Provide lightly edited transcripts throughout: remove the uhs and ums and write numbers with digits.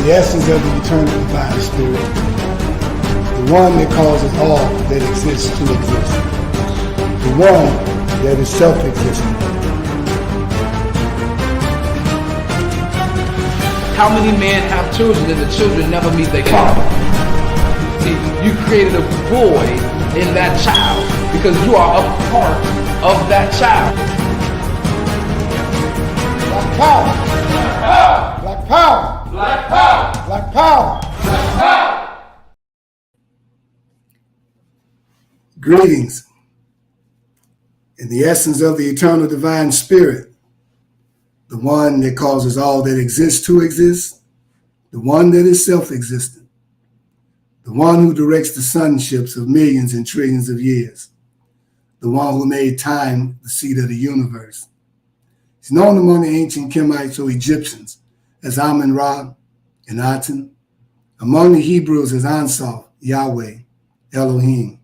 the essence of the eternal divine spirit, the one that causes all that exists to exist, the one that is self-existent. How many men have children and the children never meet their father? See, you created a void in that child because you are a part of that child. Black power! Black power! Black power! Black power! Black power! Greetings. In the essence of the eternal divine spirit, the one that causes all that exists to exist, the one that is self-existent, the one who directs the sunships of millions and trillions of years, the one who made time the seat of the universe. He's known among the ancient Khemitites or Egyptians as Amun-Ra and Aton, among the Hebrews as Ansar, Yahweh, Elohim,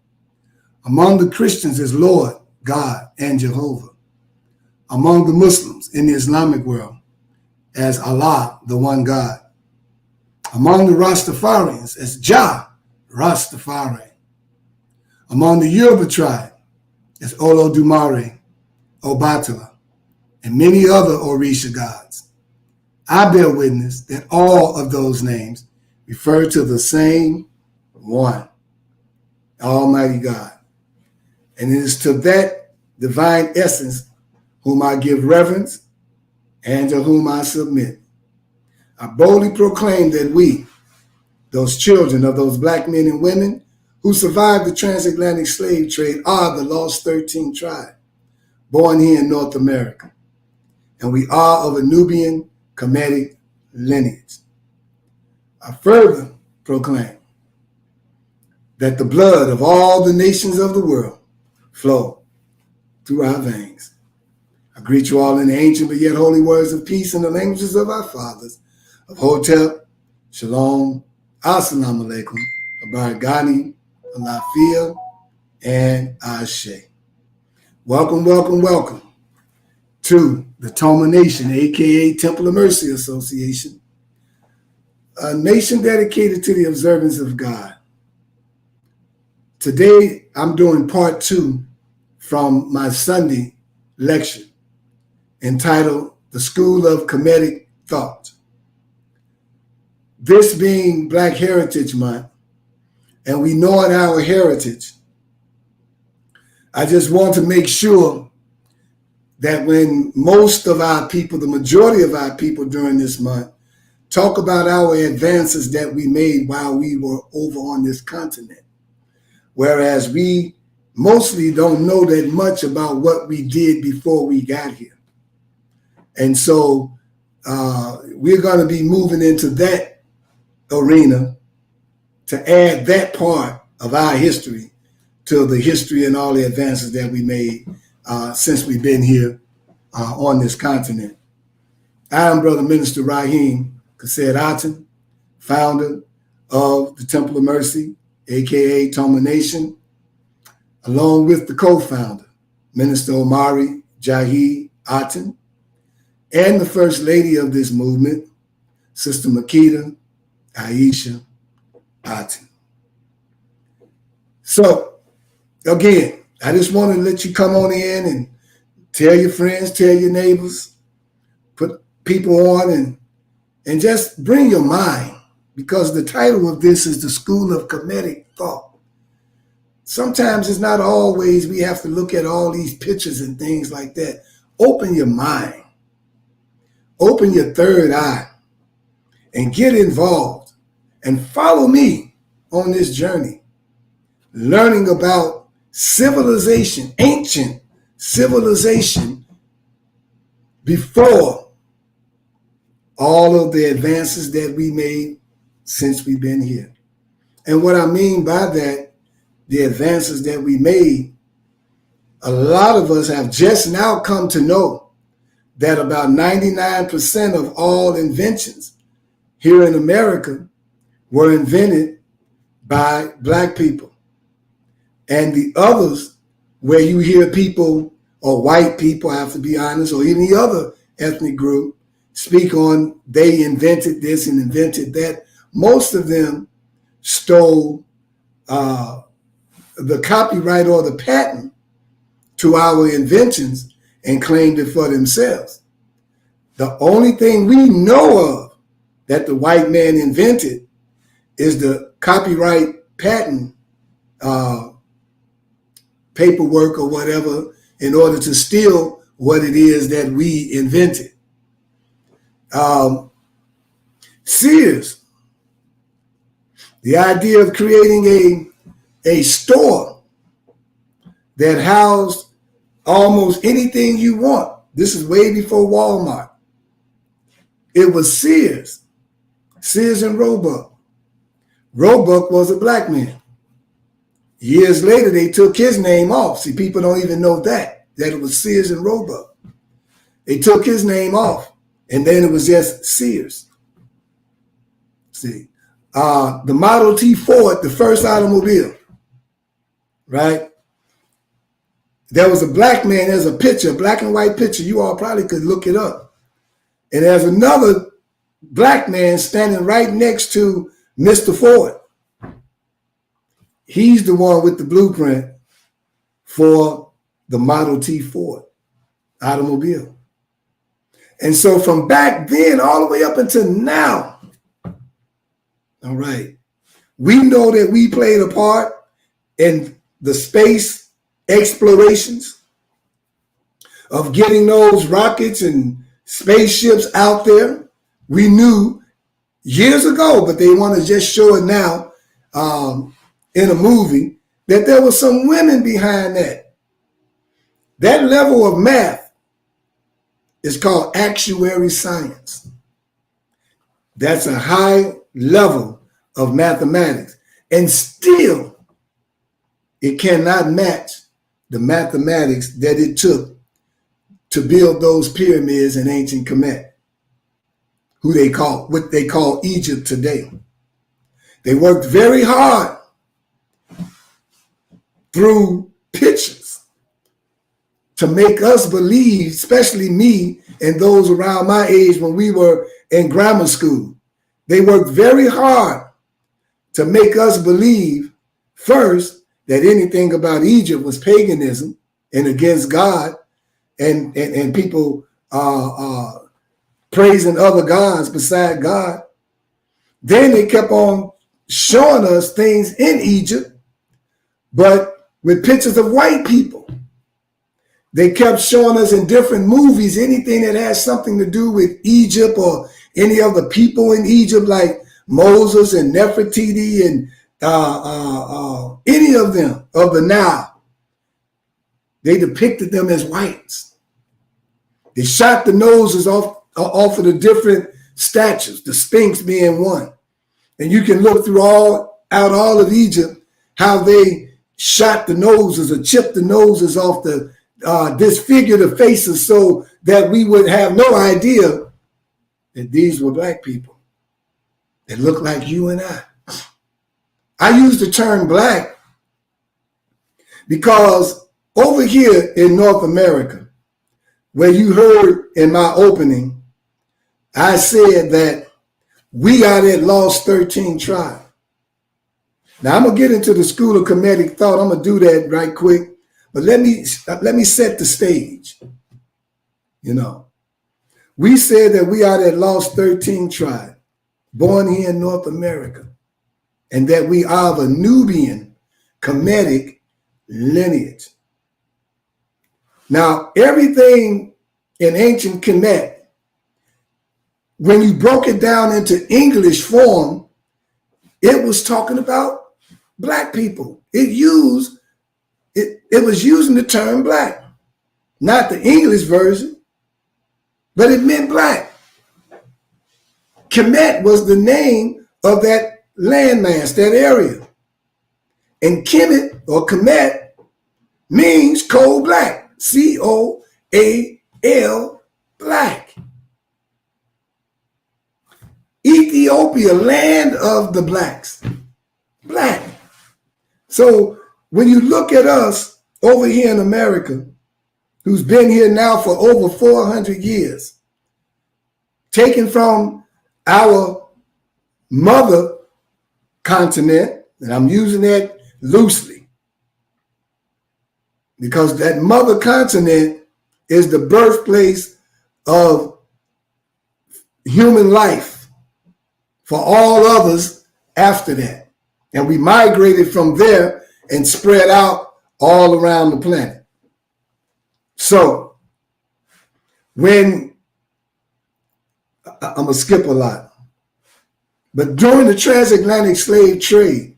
among the Christians as Lord, God, and Jehovah, among the Muslims in the Islamic world as Allah, the one God, among the Rastafarians as Jah, Rastafari, among the Yoruba tribe as Olodumare, Obatala, and many other Orisha gods. I bear witness that all of those names refer to the same one, Almighty God. And it is to that divine essence whom I give reverence and to whom I submit. I boldly proclaim that we, those children of those black men and women who survived the transatlantic slave trade, are the lost 13 tribe, born here in North America. And we are of a Nubian Khemetic lineage. I further proclaim that the blood of all the nations of the world flow through our veins. I greet you all in the ancient but yet holy words of peace in the languages of our fathers, of Hotep, Shalom, Assalamu Alaikum, Abaragani, Alafia, and Ashe. Welcome, welcome, welcome to the Toma Nation, aka Temple of Mercy Association, a nation dedicated to the observance of God. Today, I'm doing part 2 from my Sunday lecture entitled The School of Khemetic Thought. This being Black Heritage Month, and we knowing our heritage, I just want to make sure that when most of our people, the majority of our people during this month, talk about our advances that we made while we were over on this continent, whereas we mostly don't know that much about what we did before we got here. And so we're going to be moving into that arena to add that part of our history to the history and all the advances that we made since we've been here on this continent. I am Brother Minister Rahim Chesed Aton, founder of the Temple of Mercy, aka Toma Nation, along with the co-founder, Minister Omari Jahi Aton, and the First Lady of this movement, Sister Makita Aisha Aton. So, again, I just want to let you come on in and tell your friends, tell your neighbors, put people on and just bring your mind, because the title of this is The School of Khemetic Thought. Sometimes it's not always we have to look at all these pictures and things like that. Open your mind, open your third eye, and get involved and follow me on this journey, learning about civilization, ancient civilization, before all of the advances that we made since we've been here. And what I mean by that, the advances that we made, a lot of us have just now come to know that about 99% of all inventions here in America were invented by Black people. And the others, where you hear people, or white people, I have to be honest, or any other ethnic group, speak on they invented this and invented that. Most of them stole the copyright or the patent to our inventions and claimed it for themselves. The only thing we know of that the white man invented is the copyright patent paperwork or whatever in order to steal what it is that we invented. Sears, the idea of creating a store that housed almost anything you want. This is way before Walmart. It was Sears and Roebuck. Roebuck was a black man. Years later, they took his name off. See, people don't even know that it was Sears and Roebuck. They took his name off, and then it was just Sears. See, the Model T Ford, the first automobile, right? There was a black man, there's a picture, a black and white picture. You all probably could look it up. And there's another black man standing right next to Mr. Ford. He's the one with the blueprint for the Model T Ford automobile. And so from back then all the way up until now, all right, we know that we played a part in the space explorations of getting those rockets and spaceships out there. We knew years ago, but they want to just show it now in a movie, that there was some women behind that. That level of math is called actuary science. That's a high level of mathematics. And still, it cannot match the mathematics that it took to build those pyramids in ancient Kemet, what they call Egypt today. They worked very hard through pictures to make us believe, especially me and those around my age when we were in grammar school. They worked very hard to make us believe, first, that anything about Egypt was paganism and against God, and people praising other gods beside God. Then they kept on showing us things in Egypt, but with pictures of white people. They kept showing us in different movies anything that has something to do with Egypt or any of the people in Egypt, like Moses and Nefertiti and any of them of the Nile. They depicted them as whites. They shot the noses off of the different statues, the Sphinx being one. And you can look through all of Egypt, how they shot the noses or chipped the noses off the disfigured the faces so that we would have no idea that these were black people that looked like you and I. I use the term black because over here in North America, where you heard in my opening, I said that we are that lost 13 tribe. Now I'm gonna get into the school of Khemetic thought. I'm gonna do that right quick, but let me set the stage. You know, we said that we are that lost 13 tribe, born here in North America, and that we are of a Nubian Khemetic lineage. Now, everything in ancient Kemet, when you broke it down into English form, it was talking about black people. It was using the term black, not the English version, but it meant black. Kemet was the name of that landmass, that area. And Kemet or Kemet means coal black, C-O-A-L, black. Ethiopia, land of the blacks, black. So when you look at us over here in America, who's been here now for over 400 years, taken from our mother continent, and I'm using that loosely, because that mother continent is the birthplace of human life for all others after that. And we migrated from there and spread out all around the planet. So when, I'm going to skip a lot, but during the transatlantic slave trade,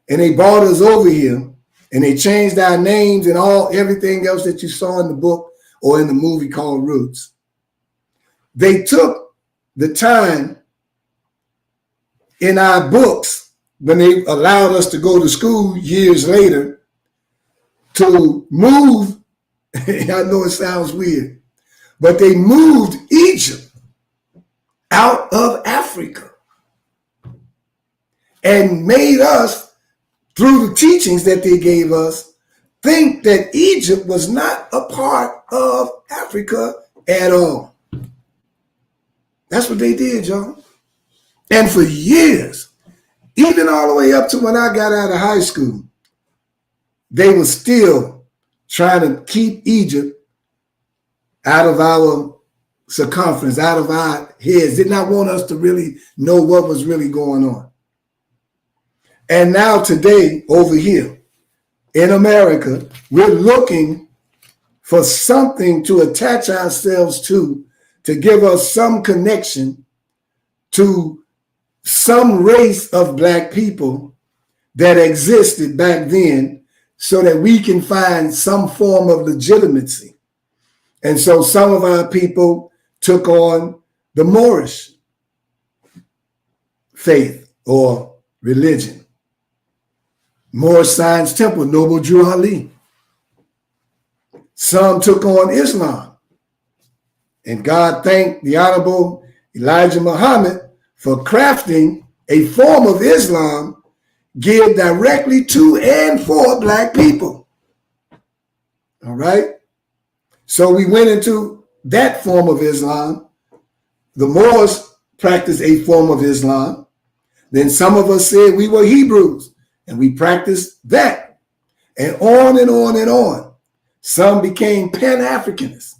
and they brought us over here, and they changed our names and everything else that you saw in the book or in the movie called Roots. They took the time in our books when they allowed us to go to school years later to move. I know it sounds weird, but they moved Egypt out of Africa and made us, through the teachings that they gave us, think that Egypt was not a part of Africa at all. That's what they did, y'all. And for years, even all the way up to when I got out of high school, they were still trying to keep Egypt out of our circumference, out of our heads. Did not want us to really know what was really going on. And now today, over here in America, we're looking for something to attach ourselves to give us some connection to some race of Black people that existed back then, so that we can find some form of legitimacy. And so some of our people took on the Moorish faith or religion. Moorish Science Temple, Noble Drew Ali. Some took on Islam. And God thanked the Honorable Elijah Muhammad for crafting a form of Islam geared directly to and for Black people. All right? So we went into that form of Islam. The Moors practiced a form of Islam. Then some of us said we were Hebrews, and we practiced that. And on and on and on. Some became Pan-Africanists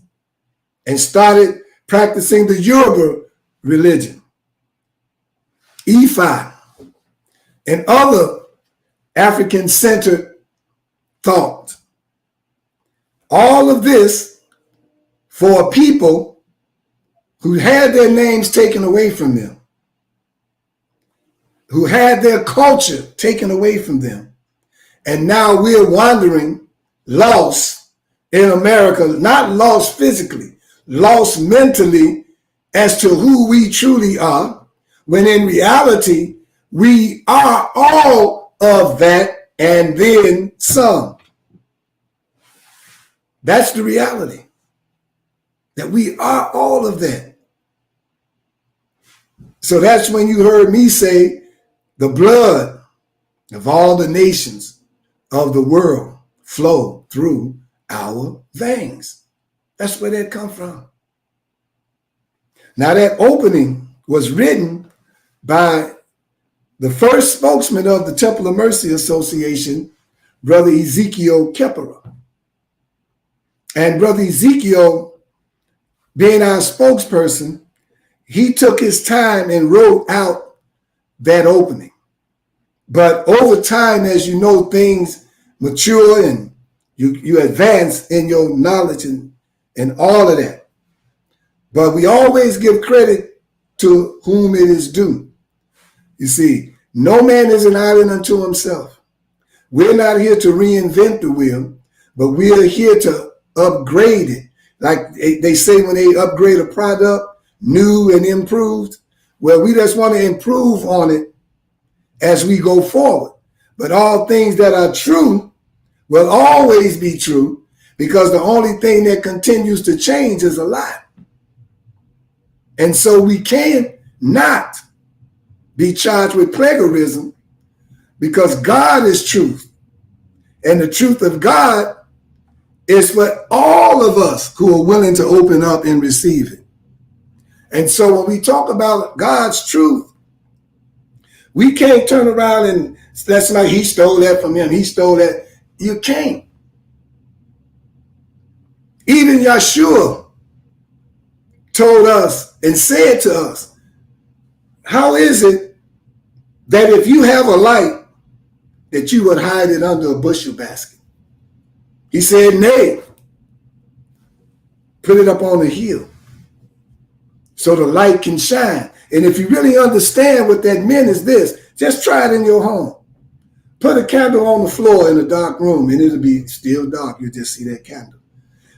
and started practicing the Yoruba religion, Ifa, and other African-centered thought. All of this for people who had their names taken away from them, who had their culture taken away from them. And now we're wandering, lost in America, not lost physically, lost mentally as to who we truly are, when in reality, we are all of that and then some. That's the reality, that we are all of that. So that's when you heard me say the blood of all the nations of the world flow through our veins. That's where that come from. Now that opening was written by the first spokesman of the Temple of Mercy Association, Brother Ezekiel Kepera. And Brother Ezekiel, being our spokesperson, he took his time and wrote out that opening. But over time, as you know, things mature and you advance in your knowledge and all of that. But we always give credit to whom it is due. You see, no man is an island unto himself. We're not here to reinvent the wheel, but we are here to upgrade it. Like they say when they upgrade a product, new and improved. Well, we just want to improve on it as we go forward. But all things that are true will always be true, because the only thing that continues to change is a lie. And so we can't not be charged with plagiarism, because God is truth. And the truth of God is for all of us who are willing to open up and receive it. And so when we talk about God's truth, we can't turn around and that's like he stole that from him. He stole that. You can't. Even Yeshua told us and said to us, how is it that if you have a light, that you would hide it under a bushel basket? He said, nay, put it up on a hill so the light can shine. And if you really understand what that meant is this, just try it in your home. Put a candle on the floor in a dark room and it'll be still dark. You'll just see that candle.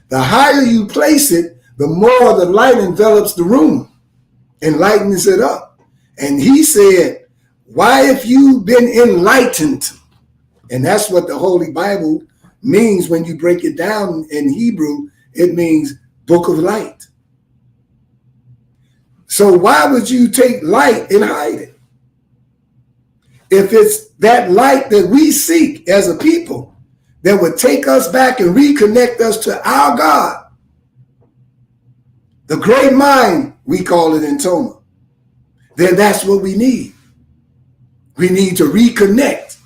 The higher you place it, the more the light envelops the room and lightens it up. And he said, why have you been enlightened? And that's what the Holy Bible means when you break it down in Hebrew. It means book of light. So why would you take light and hide it? If it's that light that we seek as a people that would take us back and reconnect us to our God, the great mind, we call it in Toma, then that's what we need. We need to reconnect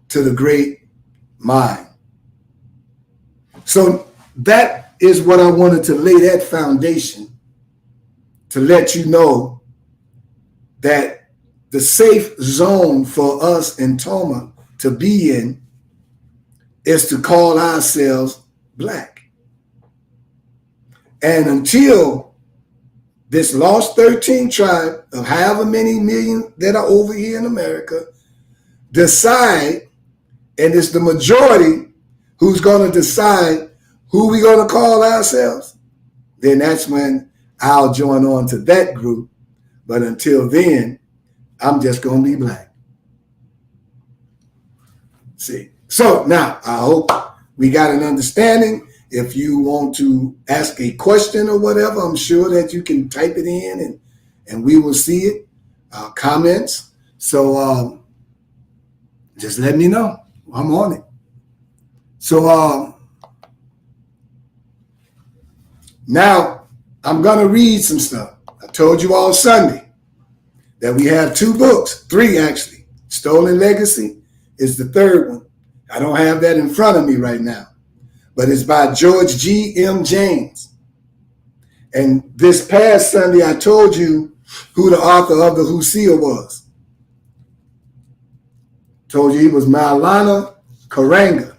to the great mind. So that is what I wanted to lay that foundation to let you know that the safe zone for us in Toma to be in is to call ourselves black. And until this lost 13 tribe of however many million that are over here in America decide, and it's the majority who's going to decide who we're going to call ourselves, then that's when I'll join on to that group. But until then, I'm just going to be black. See? So now I hope we got an understanding. If you want to ask a question or whatever, I'm sure that you can type it in and we will see it, comments. So just let me know. I'm on it. So now I'm going to read some stuff. I told you all Sunday that we have 2 books, 3 actually. Stolen Legacy is the 3rd one. I don't have that in front of me right now, but it's by George G.M. James. And this past Sunday, I told you who the author of the Husia was. Told you he was Maulana Karanga.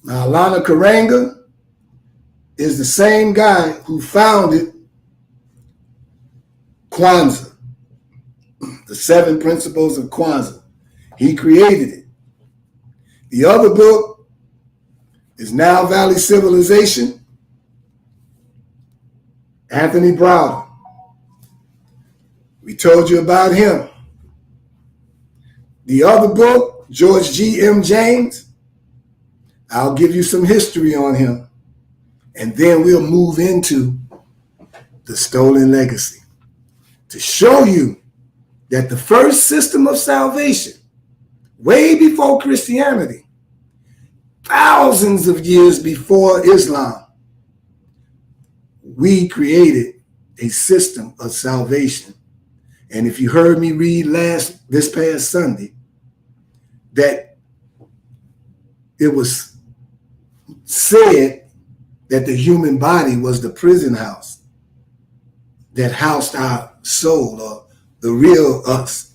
Maulana Karanga is the same guy who founded Kwanzaa, the 7 principles of Kwanzaa. He created it. The other book is Nile Valley Civilization, Anthony Browder. We told you about him. The other book, George G.M. James, I'll give you some history on him. And then we'll move into the Stolen Legacy to show you that the first system of salvation, way before Christianity, thousands of years before Islam, we created a system of salvation. And if you heard me read this past Sunday, that it was said that the human body was the prison house that housed our soul, or the real us.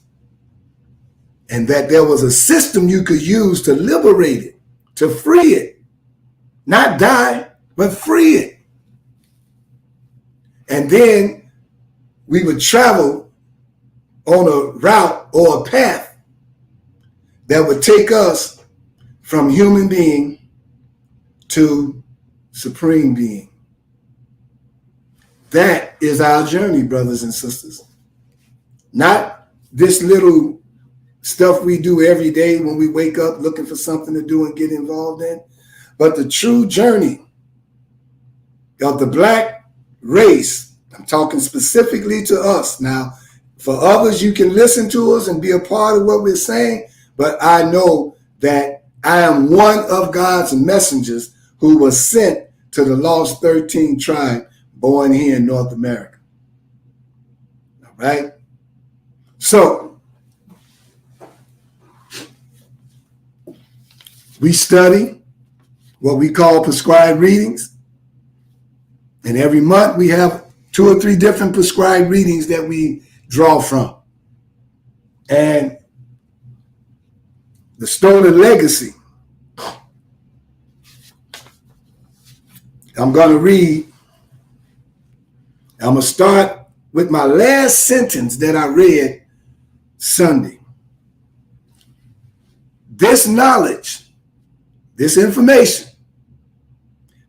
And that there was a system you could use to liberate it, to free it. Not die, but free it. And then we would travel on a route or a path that would take us from human being to supreme being. That is our journey, brothers and sisters. Not this little stuff we do every day when we wake up looking for something to do and get involved in, but the true journey of the black race. I'm talking specifically to us. Now, for others, you can listen to us and be a part of what we're saying, but I know that I am one of God's messengers who was sent to the lost 13 tribe born here in North America. All right? So, we study what we call prescribed readings. And every month we have 2 or 3 different prescribed readings that we draw from. And the stolen legacy, I'm going to read. I'm going to start with my last sentence that I read Sunday. This knowledge, this information,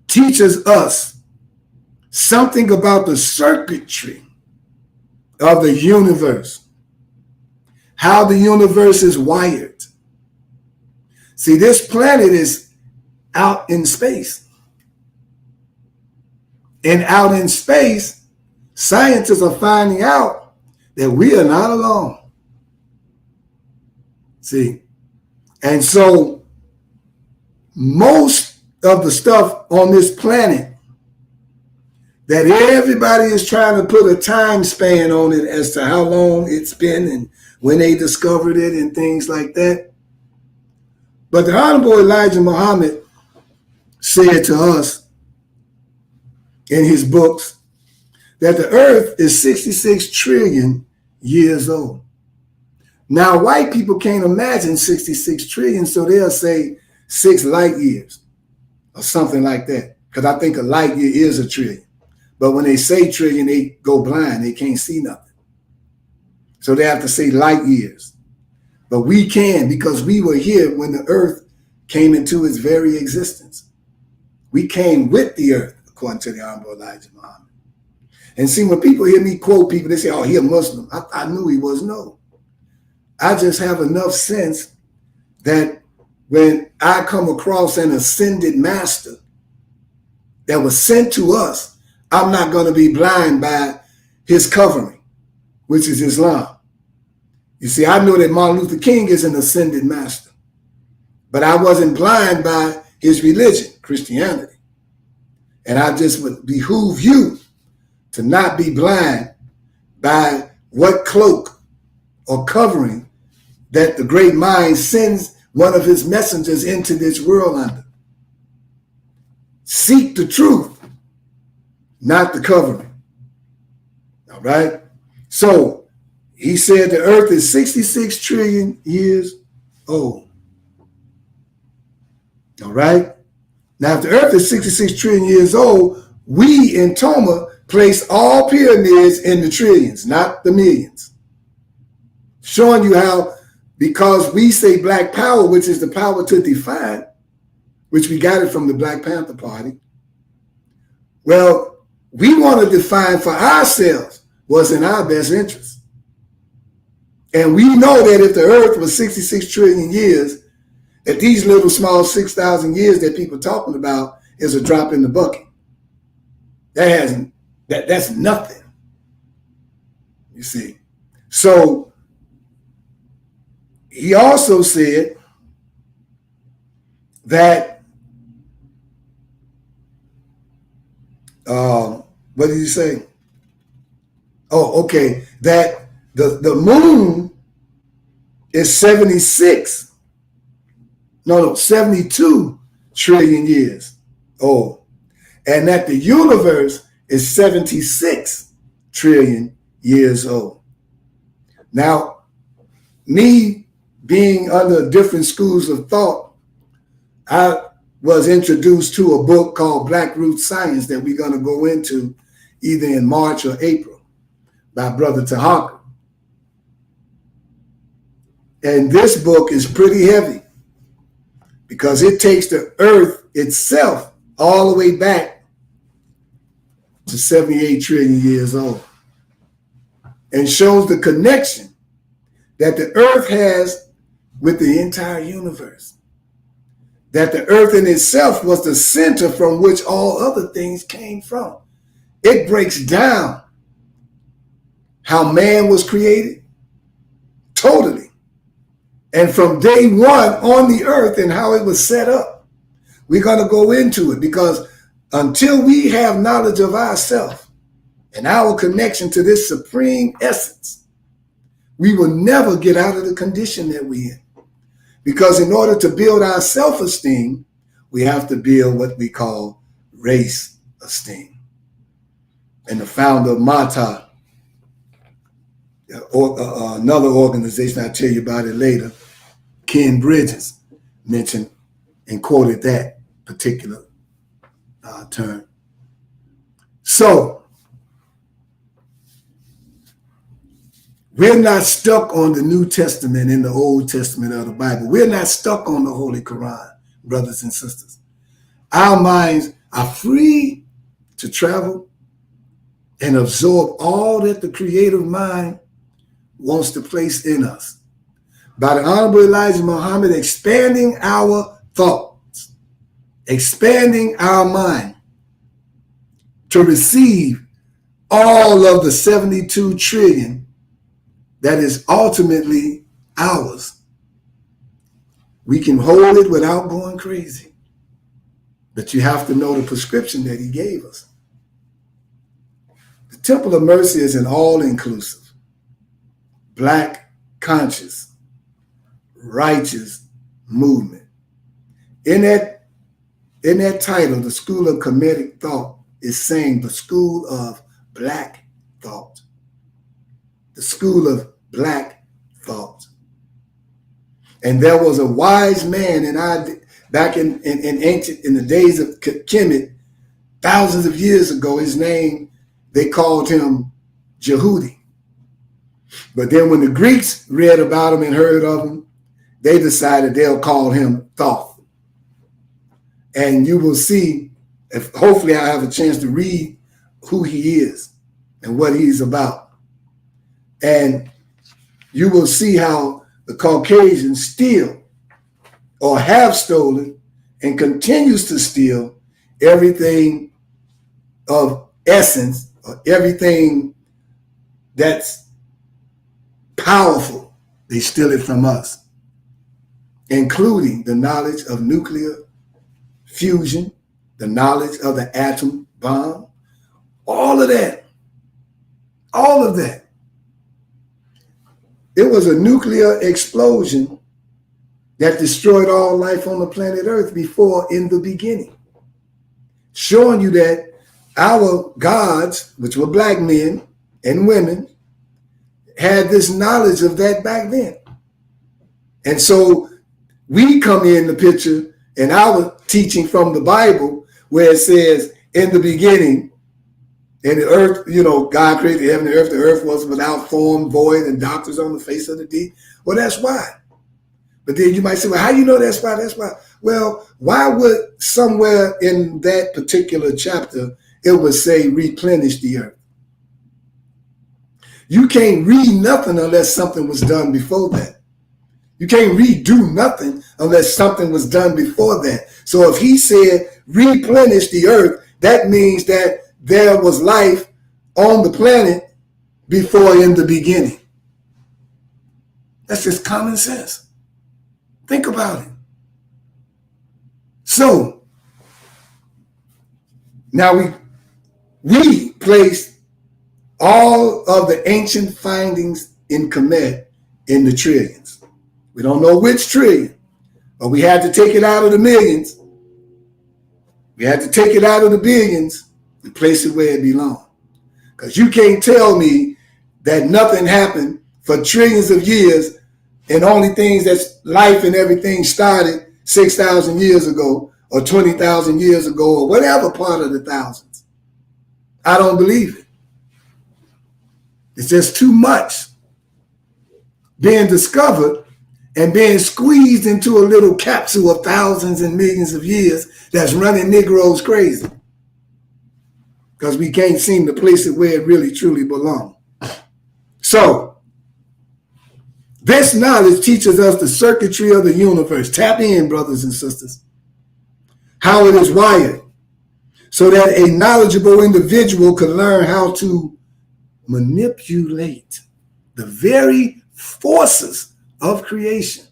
teaches us something about the circuitry of the universe, how the universe is wired. See, this planet is out in space. And out in space, scientists are finding out that we are not alone. See, and so most of the stuff on this planet that everybody is trying to put a time span on it as to how long it's been and when they discovered it and things like that. But the Honorable Elijah Muhammad said to us in his books that the earth is 66 trillion years old. Now, white people can't imagine 66 trillion, so they'll say 6 light years or something like that, because I think a light year is a trillion. But when they say trillion, they go blind. They can't see nothing. So they have to say light years. But we can, because we were here when the earth came into its very existence. We came with the earth, according to the Honorable Elijah Muhammad. And see, when people hear me quote people, they say, oh, he a Muslim. I knew he was. No. I just have enough sense that when I come across an ascended master that was sent to us, I'm not going to be blind by his covering, which is Islam. You see, I know that Martin Luther King is an ascended master, but I wasn't blind by his religion, Christianity. And I just would behoove you to not be blind by what cloak or covering that the great mind sends one of his messengers into this world under. Seek the truth, not the covering. All right? So he said the earth is 66 trillion years old. All right? Now, if the earth is 66 trillion years old, we in Toma place all pyramids in the trillions, not the millions. Showing you how, because we say black power, which is the power to define, which we got it from the Black Panther Party. Well, we want to define for ourselves what's in our best interest. And we know that if the earth was 66 trillion years, that these little small 6,000 years that people are talking about is a drop in the bucket. That's nothing. You see. So he also said that what did he say? Oh, okay. That the moon is 72 trillion years old. And that the universe is 76 trillion years old. Now, me being under different schools of thought, I was introduced to a book called Black Root Science that we're going to go into either in March or April by Brother Tahaka. And this book is pretty heavy because it takes the earth itself all the way back to 78 trillion years old and shows the connection that the earth has with the entire universe. That the earth in itself was the center from which all other things came from. It breaks down how man was created totally. And from day one on the earth and how it was set up. We're going to go into it because Until we have knowledge of ourselves and our connection to this supreme essence, we will never get out of the condition that we're in. Because in order to build our self-esteem, we have to build what we call race esteem. And the founder of MATA, another organization, I'll tell you about it later, Ken Bridges mentioned and quoted that particular term. So, we're not stuck on the New Testament and the Old Testament of the Bible. We're not stuck on the Holy Quran, brothers and sisters. Our minds are free to travel and absorb all that the creative mind wants to place in us. By the Honorable Elijah Muhammad expanding our thoughts, expanding our mind to receive all of the 72 trillion that is ultimately ours. We can hold it without going crazy. But you have to know the prescription that he gave us. The Temple of Mercy is an all-inclusive, black, conscious, righteous movement. In that title, the School of Khemetic Thought is saying the School of Black Thought. The School of Black Thought. And there was a wise man back in the days of Kemet, thousands of years ago. His name, they called him Jehudi. But then when the Greeks read about him and heard of him, they decided they'll call him Thoth. And you will see, hopefully I have a chance to read who he is and what he's about. And you will see how the Caucasians steal or have stolen and continues to steal everything of essence or everything that's powerful. They steal it from us, including the knowledge of nuclear fusion, the knowledge of the atom bomb, all of that. All of that. It was a nuclear explosion that destroyed all life on the planet Earth before in the beginning. Showing you that our gods, which were black men and women, had this knowledge of that back then. And so we come in the picture in our teaching from the Bible where it says, in the beginning, and the earth, God created the heaven and earth. The earth was without form, void, and darkness on the face of the deep. Well, that's why. But then you might say, well, how do you know that's why? That's why. Well, why would somewhere in that particular chapter, it would say replenish the earth? You can't read nothing unless something was done before that. You can't redo nothing unless something was done before that. So if he said replenish the earth, that means that there was life on the planet before in the beginning. That's just common sense. Think about it. So now we place all of the ancient findings in Kemet in the trillions. We don't know which trillion, but we had to take it out of the millions. We had to take it out of the billions and place it where it belongs. Because you can't tell me that nothing happened for trillions of years and only things that's life and everything started 6,000 years ago or 20,000 years ago or whatever part of the thousands. I don't believe it. It's just too much being discovered and being squeezed into a little capsule of thousands and millions of years that's running Negroes crazy. Because we can't seem to place it where it really truly belongs. So, this knowledge teaches us the circuitry of the universe. Tap in, brothers and sisters. How it is wired. So that a knowledgeable individual can learn how to manipulate the very forces of creation.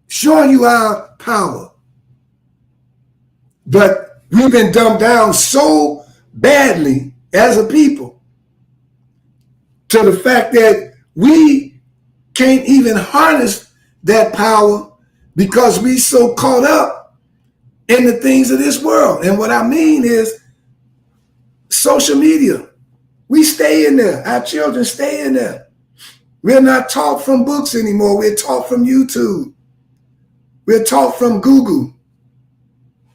Showing you our power. But We've been dumbed down so badly as a people to the fact that we can't even harness that power because we so caught up in the things of this world. And what I mean is social media. We stay in there. Our children stay in there. We're not taught from books anymore. We're taught from YouTube. We're taught from Google.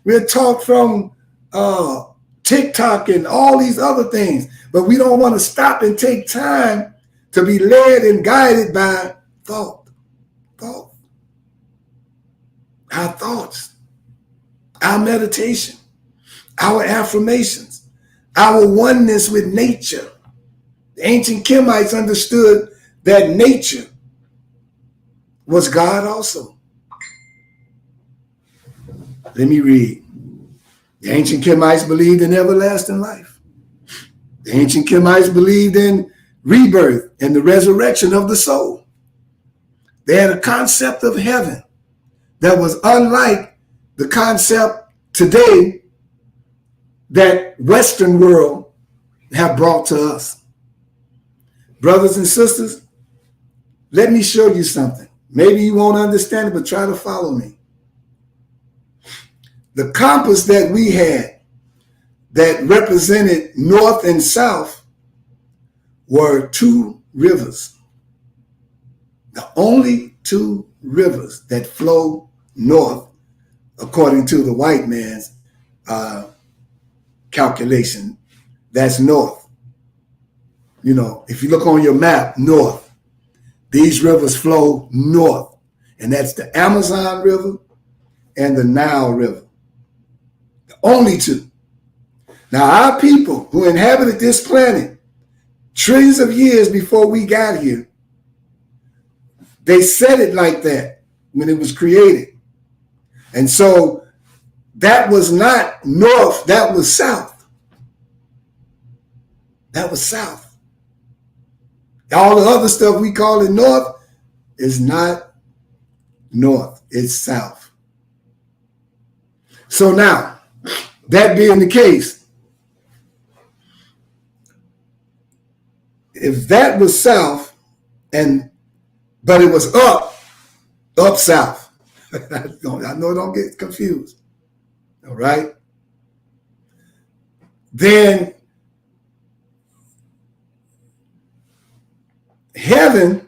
We're taught from TikTok and all these other things. But we don't want to stop and take time to be led and guided by thought. Our thoughts, our meditation, our affirmations, our oneness with nature. The ancient Kemites understood that nature was God also. Let me read. The ancient Kemites believed in everlasting life. The ancient Kemites believed in rebirth and the resurrection of the soul. They had a concept of heaven that was unlike the concept today that Western world have brought to us. Brothers and sisters, let me show you something. Maybe you won't understand it, but try to follow me. The compass that we had that represented north and south were two rivers. The only two rivers that flow north, according to the white man's calculation, that's north. You know, if you look on your map, north, these rivers flow north, and that's the Amazon River and the Nile River. The only two. Now, our people who inhabited this planet trillions of years before we got here, they said it like that when it was created. And so that was not north, that was south. That was south. All the other stuff we call it north is not north, it's south. So now, that being the case, if that was south, but it was up south. I know, don't get confused. All right? Then heaven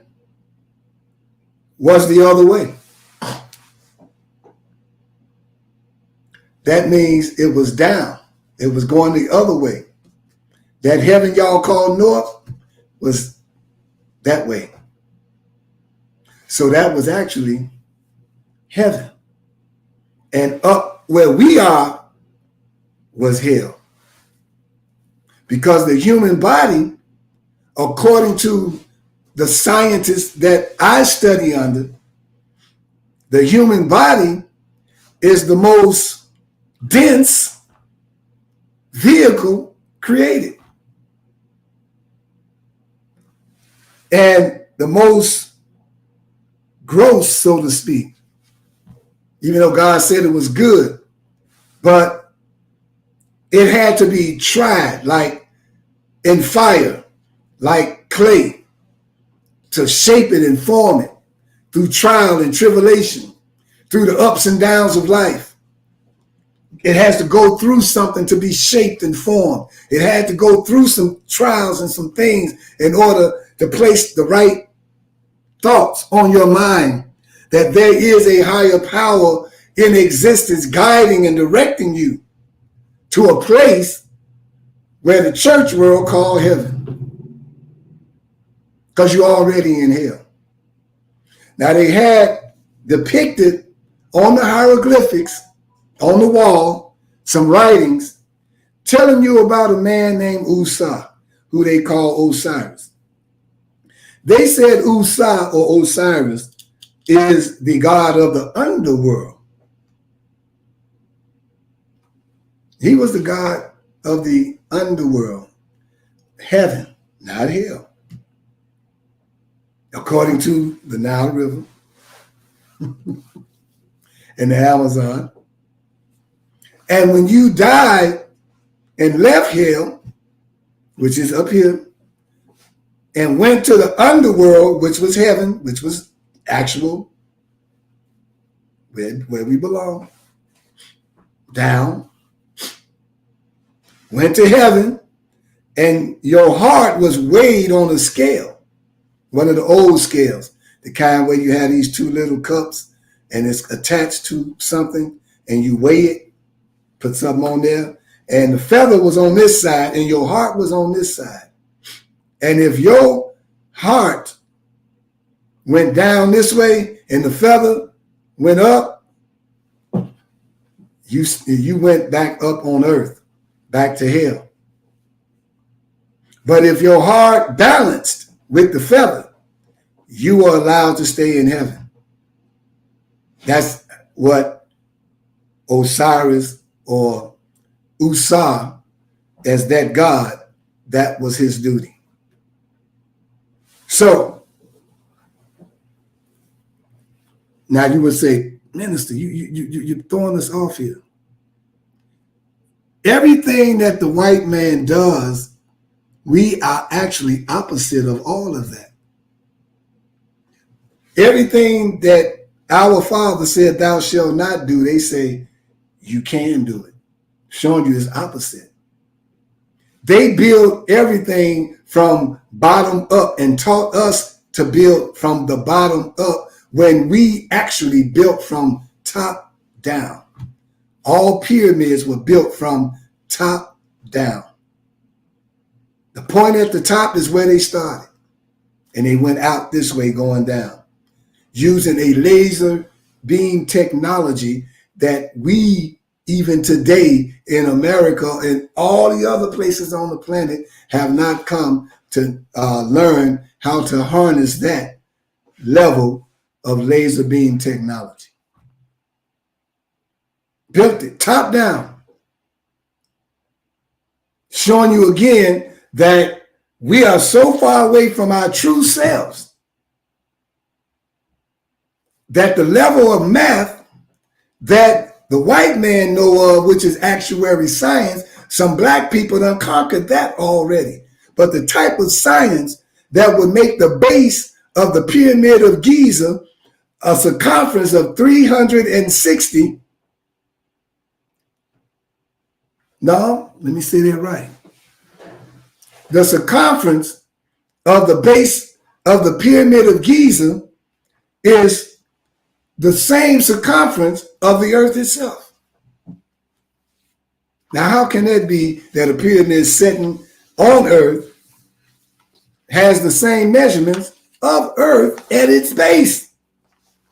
was the other way. That means it was down. It was going the other way. That heaven y'all call north was that way. So that was actually heaven. And up where we are was hell. Because the human body, according to the scientists that I study under, the human body is the most dense vehicle created. And the most gross, so to speak, even though God said it was good, but it had to be tried, like in fire, like clay, to shape it and form it through trial and tribulation, through the ups and downs of life. It has to go through something to be shaped and formed. It had to go through some trials and some things in order to place the right thoughts on your mind that there is a higher power in existence guiding and directing you to a place where the church world call heaven. Because you're already in hell. Now they had depicted on the hieroglyphics on the wall some writings telling you about a man named Usa, who they call Osiris. They said Usa or Osiris is the god of the underworld. He was the god of the underworld, heaven, not hell, according to the Nile River and the Amazon. And when you died and left hell, which is up here, and went to the underworld, which was heaven, which was actual, where we belong, down, went to heaven, and your heart was weighed on a scale, one of the old scales, the kind where you have these two little cups and it's attached to something and you weigh it, put something on there, and the feather was on this side and your heart was on this side. And if your heart went down this way and the feather went up, you went back up on earth, back to hell. But if your heart balanced with the feather, you are allowed to stay in heaven. That's what Osiris or Usar, as that god, that was his duty. So now you would say, Minister, you're throwing us off here. Everything that the white man does, we are actually opposite of all of that. Everything that our Father said, thou shalt not do, they say, you can do it. Showing you is opposite. They build everything from bottom up and taught us to build from the bottom up when we actually built from top down. All pyramids were built from top down. The point at the top is where they started. And they went out this way going down, using a laser beam technology that we, even today in America and all the other places on the planet, have not come to learn how to harness that level of laser beam technology. Built it top down, showing you again that we are so far away from our true selves that the level of math that the white man know of, which is actuary science, some black people done conquered that already. But the type of science that would make the base of the Pyramid of Giza a circumference of 360. No, let me say that right. The circumference of the base of the Pyramid of Giza is the same circumference of the earth itself. Now, how can that be that a pyramid sitting on earth has the same measurements of earth at its base?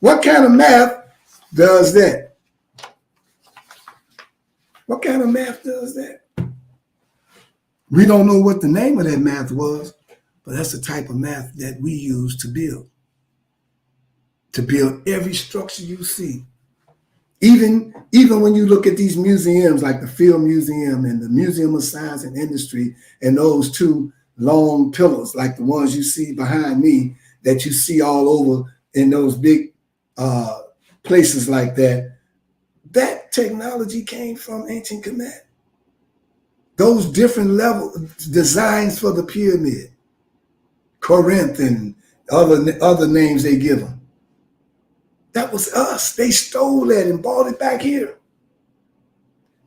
What kind of math does that? What kind of math does that? We don't know what the name of that math was, but that's the type of math that we use to build. To build every structure you see. Even when you look at these museums like the Field Museum and the Museum of Science and Industry and those two long pillars like the ones you see behind me that you see all over in those big places like that, that technology came from ancient Kemet. Those different level designs for the pyramid, Corinth and other names they give them. That was us. They stole that and bought it back here.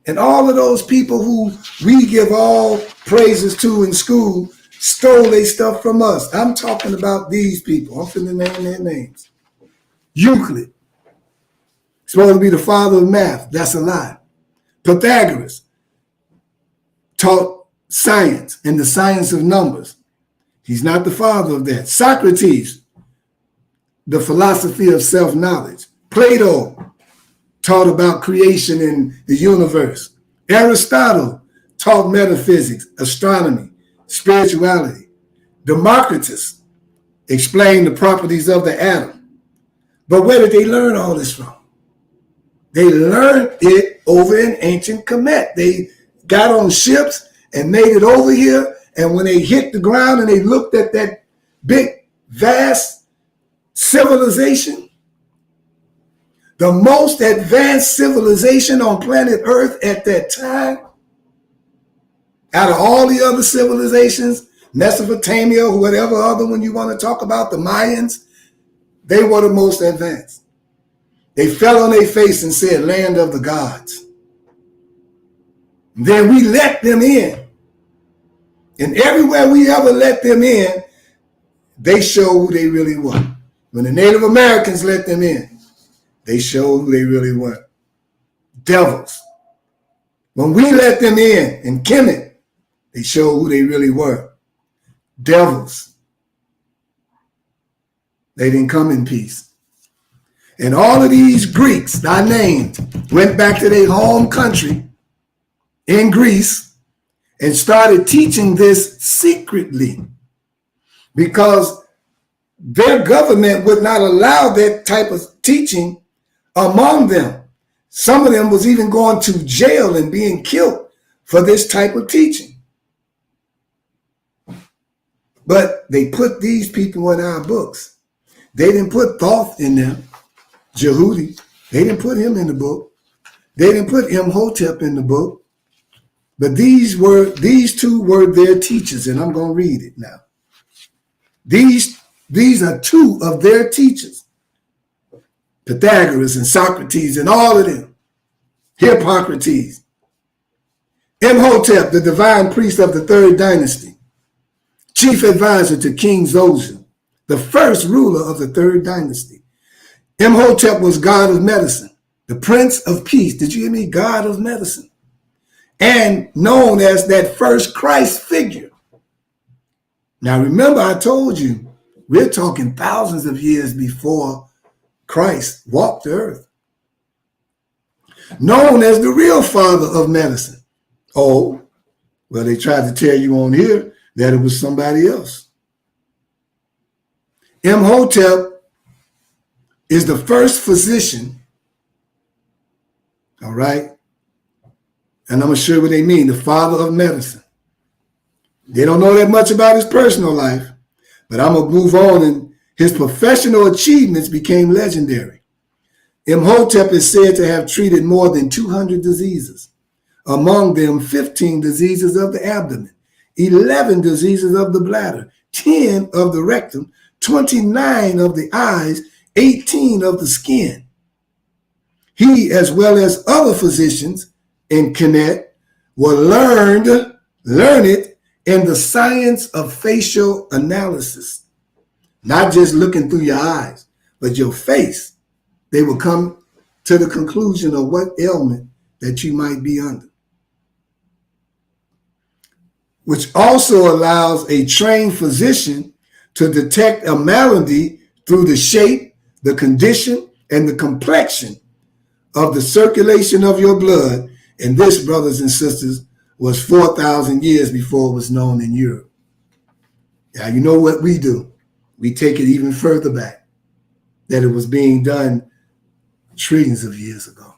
And all of those people who we give all praises to in school stole their stuff from us. I'm talking about these people. I'm finna name their names. Euclid, supposed to be the father of math. That's a lie. Pythagoras taught science and the science of numbers. He's not the father of that. Socrates, the philosophy of self-knowledge. Plato taught about creation in the universe. Aristotle taught metaphysics, astronomy, spirituality. Democritus explained the properties of the atom. But where did they learn all this from? They learned it over in ancient Kemet. They got on ships and made it over here. And when they hit the ground and they looked at that big, vast civilization, The most advanced civilization on planet Earth at that time, out of all the other civilizations, Mesopotamia, whatever other one you want to talk about, the Mayans, they were the most advanced. They fell on their face and said, land of the gods. Then we let them in. And everywhere we ever let them in, they show who they really were. When the Native Americans let them in, they showed who they really were. Devils. When we let them in Kemet, they showed who they really were. Devils. They didn't come in peace. And all of these Greeks I named went back to their home country in Greece and started teaching this secretly because their government would not allow that type of teaching among them. Some of them was even going to jail and being killed for this type of teaching. But they put these people in our books. They didn't put Thoth in them, Jehudi. They didn't put him in the book. They didn't put Imhotep in the book. But these two were their teachers, and I'm going to read it now. These are two of their teachers. Pythagoras and Socrates and all of them. Hippocrates. Imhotep, the divine priest of the third dynasty. Chief advisor to King Zoser, the first ruler of the third dynasty. Imhotep was god of medicine, the prince of peace. Did you hear me? God of medicine. And known as that first Christ figure. Now remember, I told you, we're talking thousands of years before Christ walked the earth. Known as the real father of medicine. Oh, well, they tried to tell you on here that it was somebody else. Imhotep is the first physician, all right? And I'm going to show you what they mean, the father of medicine. They don't know that much about his personal life, but I'm going to move on, and his professional achievements became legendary. Imhotep is said to have treated more than 200 diseases, among them 15 diseases of the abdomen, 11 diseases of the bladder, 10 of the rectum, 29 of the eyes, 18 of the skin. He, as well as other physicians in Khemetic, were learned in the science of facial analysis. Not just looking through your eyes, but your face. They will come to the conclusion of what ailment that you might be under. Which also allows a trained physician to detect a malady through the shape, the condition, and the complexion of the circulation of your blood. And this, brothers and sisters, was 4,000 years before it was known in Europe. Now, you know what we do? We take it even further back, that it was being done trillions of years ago.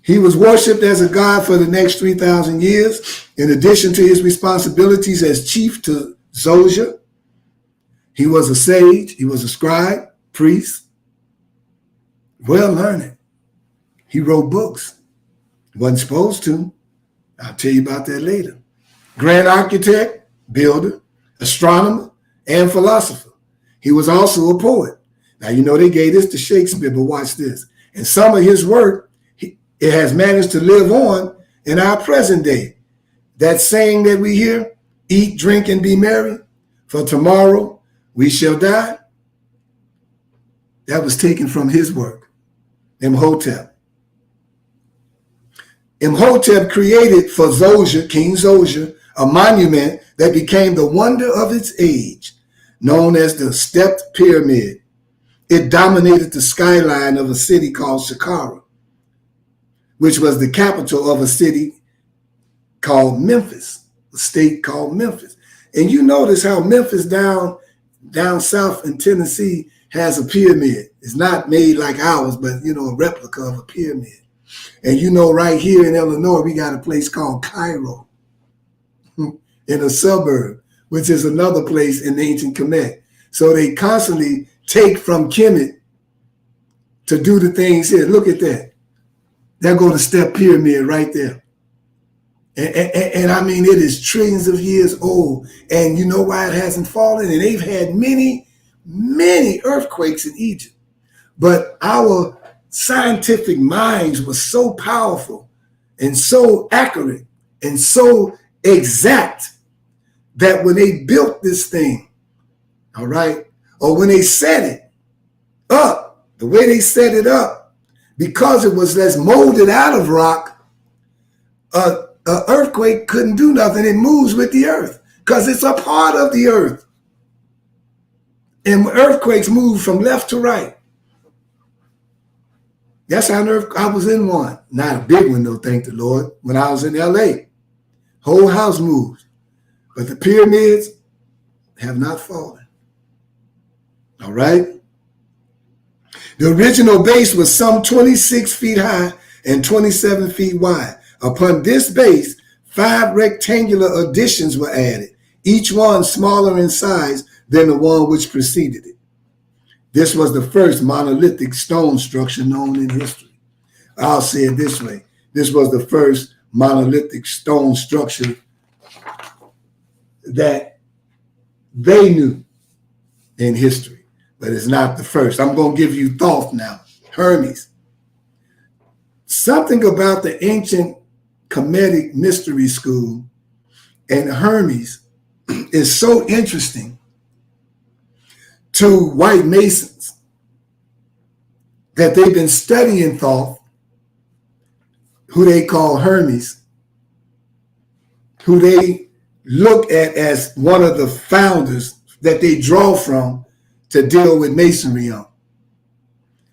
He was worshipped as a god for the next 3,000 years. In addition to his responsibilities as chief to Zoser, he was a sage, he was a scribe, priest, well learned. He wrote books. Wasn't supposed to. I'll tell you about that later. Grand architect, builder, astronomer, and philosopher. He was also a poet. Now, you know they gave this to Shakespeare, but watch this. And some of his work, it has managed to live on in our present day. That saying that we hear, eat, drink, and be merry, for tomorrow we shall die, that was taken from his work, Imhotep. Imhotep created for Zoser, King Zoser, a monument that became the wonder of its age, known as the Stepped Pyramid. It dominated the skyline of a city called Saqqara, which was the capital of a city called Memphis, a state called Memphis. And you notice how Memphis down south in Tennessee has a pyramid. It's not made like ours, but, you know, a replica of a pyramid. And you know, right here in Illinois, we got a place called Cairo in a suburb, which is another place in ancient Kemet. So they constantly take from Kemet to do the things here. Look at that. There go the step pyramid right there. And I mean, it is trillions of years old. And you know why it hasn't fallen? And they've had many, many earthquakes in Egypt. But our scientific minds were so powerful and so accurate and so exact that when they built this thing, all right, or when they set it up, the way they set it up, because it was less molded out of rock, an earthquake couldn't do nothing. It moves with the earth because it's a part of the earth. And earthquakes move from left to right. That's how I was in one. Not a big one, though, thank the Lord. When I was in LA, whole house moved. But the pyramids have not fallen. All right? The original base was some 26 feet high and 27 feet wide. Upon this base, 5 rectangular additions were added, each one smaller in size than the one which preceded it. This was the first monolithic stone structure known in history. I'll say it this way. This was the first monolithic stone structure that they knew in history, but it's not the first. I'm going to give you Thoth now, Hermes. Something about the ancient Khemetic mystery school and Hermes is so interesting to white Masons that they've been studying Thoth, who they call Hermes, who they look at as one of the founders that they draw from to deal with Masonry on.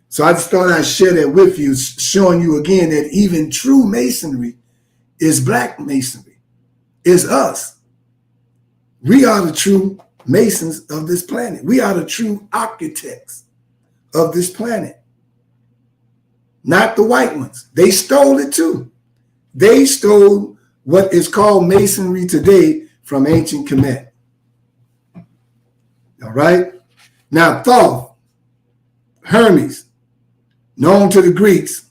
So I just thought I'd share that with you, showing you again that even true Masonry is Black Masonry, is us. We are the true Masons of this planet. We are the true architects of this planet, not the white ones. They stole it too. They stole what is called Masonry today from ancient Kemet. All right? Now, Thoth, Hermes, known to the Greeks,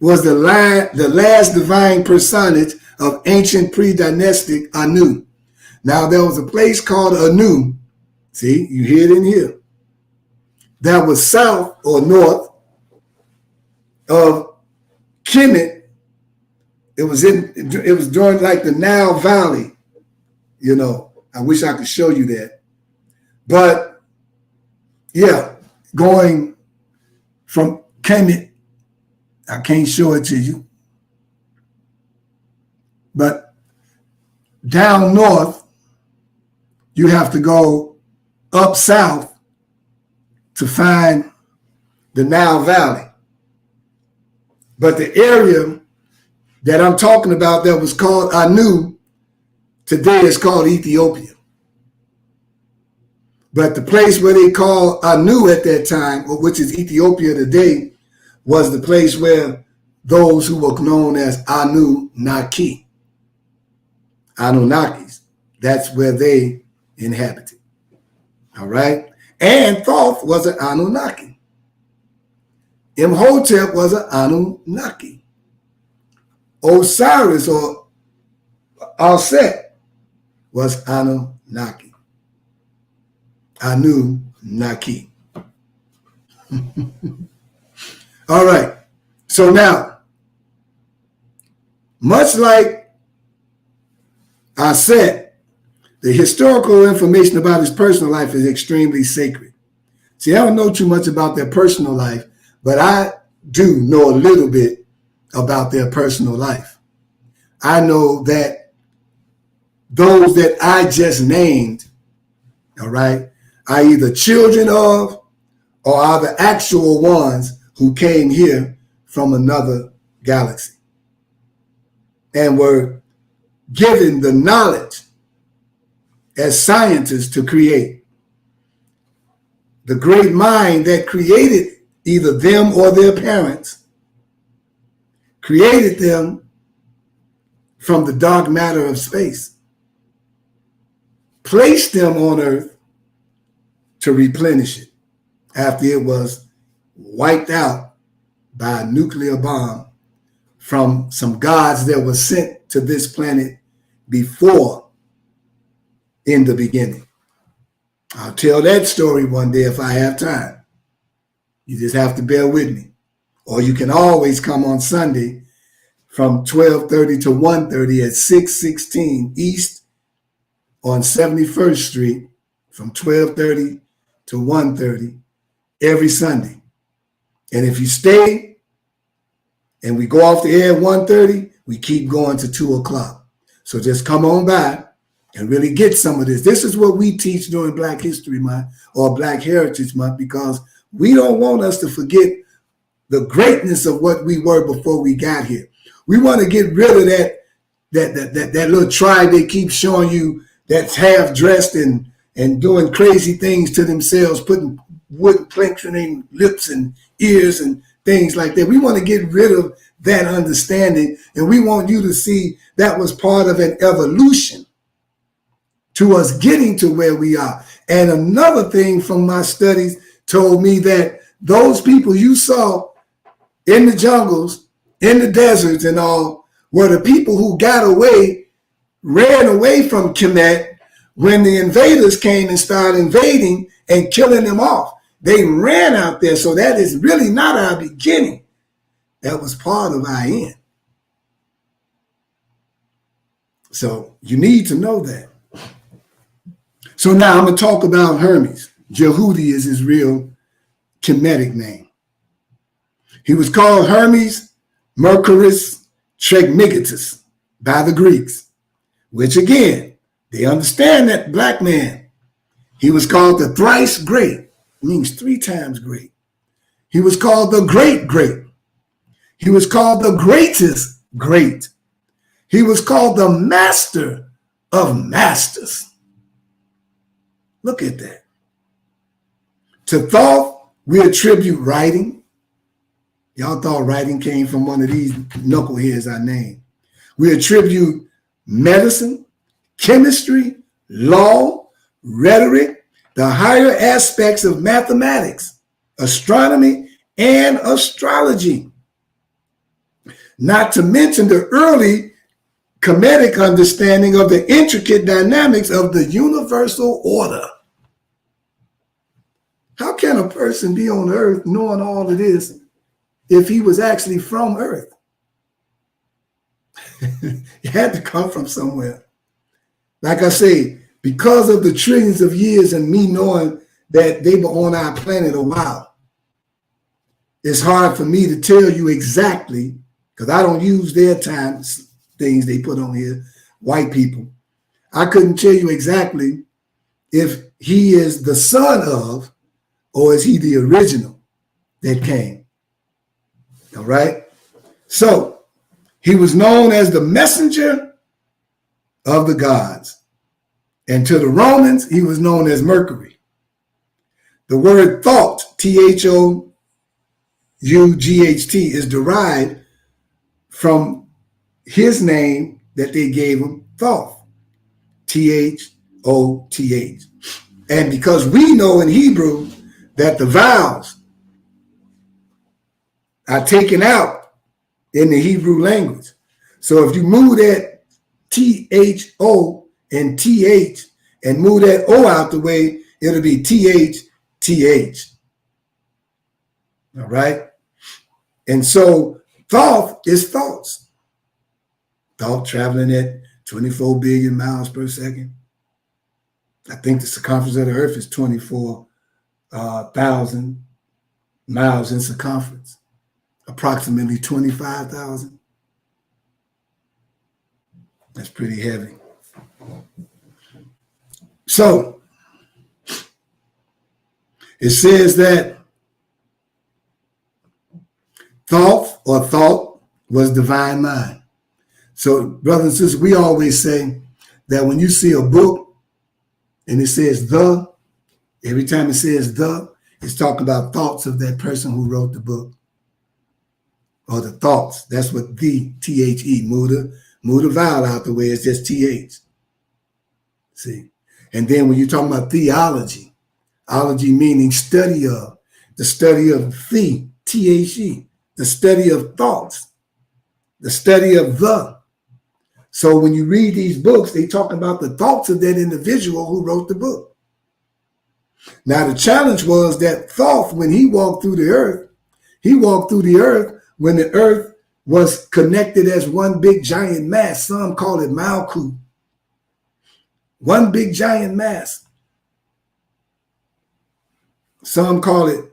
was the last divine personage of ancient pre-dynastic Anu. Now, there was a place called Anu. See, you hear it in here. That was south or north of Kemet. It was during like the Nile Valley. You know, I wish I could show you that. But yeah, going from Kemet, I can't show it to you. But down north, you have to go up south to find the Nile Valley. But the area that I'm talking about that was called Anu, today is called Ethiopia. But the place where they call Anu at that time, which is Ethiopia today, was the place where those who were known as Anunnaki, Anunnakis, that's where they inhabited. All right? And Thoth was an Anunnaki. Imhotep was an Anunnaki. Osiris or Alset was Anunnaki. Anunnaki. All right. So now, much like I said, the historical information about his personal life is extremely sacred. See, I don't know too much about their personal life, but I do know a little bit about their personal life. I know that those that I just named, all right, are either children of or are the actual ones who came here from another galaxy and were given the knowledge as scientists to create. The great mind that created either them or their parents created them from the dark matter of space, placed them on Earth to replenish it after it was wiped out by a nuclear bomb from some gods that were sent to this planet before in the beginning. I'll tell that story one day if I have time. You just have to bear with me. Or you can always come on Sunday from 12:30 to 1:30 at 616 East on 71st Street from 12:30 to 1:30 every Sunday. And if you stay and we go off the air at 1:30, we keep going to 2 o'clock. So just come on by and really get some of this. This is what we teach during Black History Month or Black Heritage Month, because we don't want us to forget the greatness of what we were before we got here. We want to get rid of that little tribe they keep showing you that's half dressed and doing crazy things to themselves, putting wooden planks in their lips and ears and things like that. We want to get rid of that understanding, and we want you to see that was part of an evolution to us getting to where we are. And another thing from my studies told me that those people you saw in the jungles, in the deserts and all, were the people who got away, ran away from Kemet when the invaders came and started invading and killing them off. They ran out there. So that is really not our beginning. That was part of our end. So you need to know that. So now I'm going to talk about Hermes. Jehudi is his real Khemetic name. He was called Hermes Mercurius Trismegistus by the Greeks, which again, they understand that black man. He was called the thrice great, means 3 times great. He was called the great great. He was called the greatest great. He was called the master of masters. Look at that. To Thoth, we attribute writing. Y'all thought writing came from one of these knuckleheads I named. We attribute medicine, chemistry, law, rhetoric, the higher aspects of mathematics, astronomy, and astrology. Not to mention the early Khemetic understanding of the intricate dynamics of the universal order. How can a person be on earth knowing all of this if he was actually from earth? It had to come from somewhere. Like I say, because of the trillions of years and me knowing that they were on our planet a while, it's hard for me to tell you exactly, because I don't use their time things they put on here, white people. I couldn't tell you exactly if he is the son of, or is he the original that came? All right. So he was known as the messenger of the gods. And to the Romans, he was known as Mercury. The word thought, Thought, is derived from his name that they gave him, Thoth, Thoth. And because we know in Hebrew that the vowels are taken out in the Hebrew language. So if you move that THO and TH and move that O out the way, it'll be TH. All right? And so Thoth is thoughts. Thought traveling at 24 billion miles per second. I think the circumference of the earth is 24,000 miles in circumference, approximately 25,000. That's pretty heavy. So it says that thought was divine mind. So, brothers and sisters, we always say that when you see a book and it says the, every time it says the, it's talking about thoughts of that person who wrote the book. Or the thoughts. That's what the, THE, move the vowel out the way, it's just TH. See? And then when you're talking about theology, ology meaning study of, the study of the, the study of thoughts, the study of the. So when you read these books, they talk about the thoughts of that individual who wrote the book. Now, the challenge was that Thoth, when he walked through the earth, he walked through the earth when the earth was connected as one big giant mass. Some call it Malkuth. One big giant mass. Some call it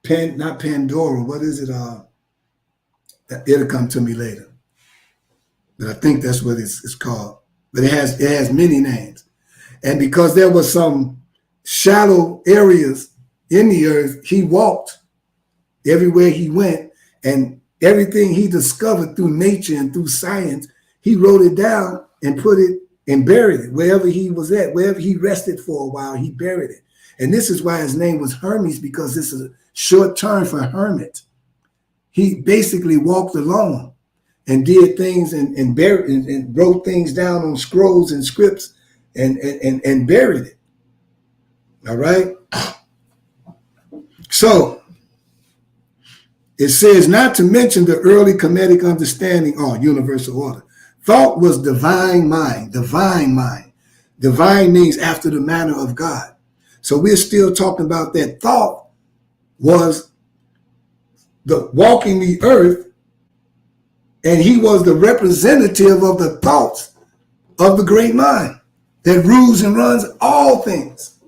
not Pandora. What is it? It'll come to me later. But I think that's what it's called. But it has many names. And because there was some shallow areas in the earth, he walked everywhere he went, and everything he discovered through nature and through science, he wrote it down and put it and buried it wherever he was at. Wherever he rested for a while, he buried it. And this is why his name was Hermes, because this is a short term for hermit. He basically walked alone and did things and buried and wrote things down on scrolls and scripts and buried it. All right. So it says, not to mention the early Khemetic understanding, universal order. Thought was divine mind, divine mind. Divine means after the manner of God. So we're still talking about that. Thought was the walking the earth, and he was the representative of the thoughts of the great mind that rules and runs all things.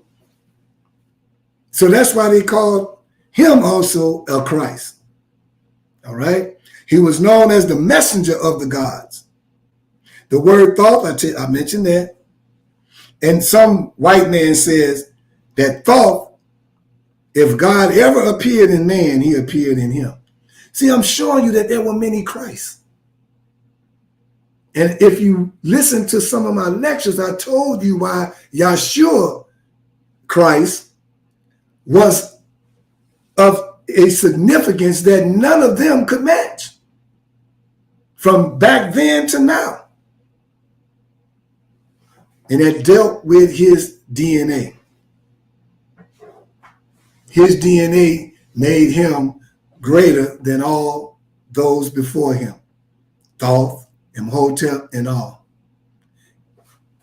So that's why they called him also a Christ. All right. He was known as the messenger of the gods. The word thought, I mentioned that. And some white man says that thought, if God ever appeared in man, he appeared in him. See, I'm showing you that there were many Christs. And if you listen to some of my lectures, I told you why Yahshua Christ was of a significance that none of them could match from back then to now. And that dealt with his DNA. His DNA made him greater than all those before him. Thoth, Imhotep, and all.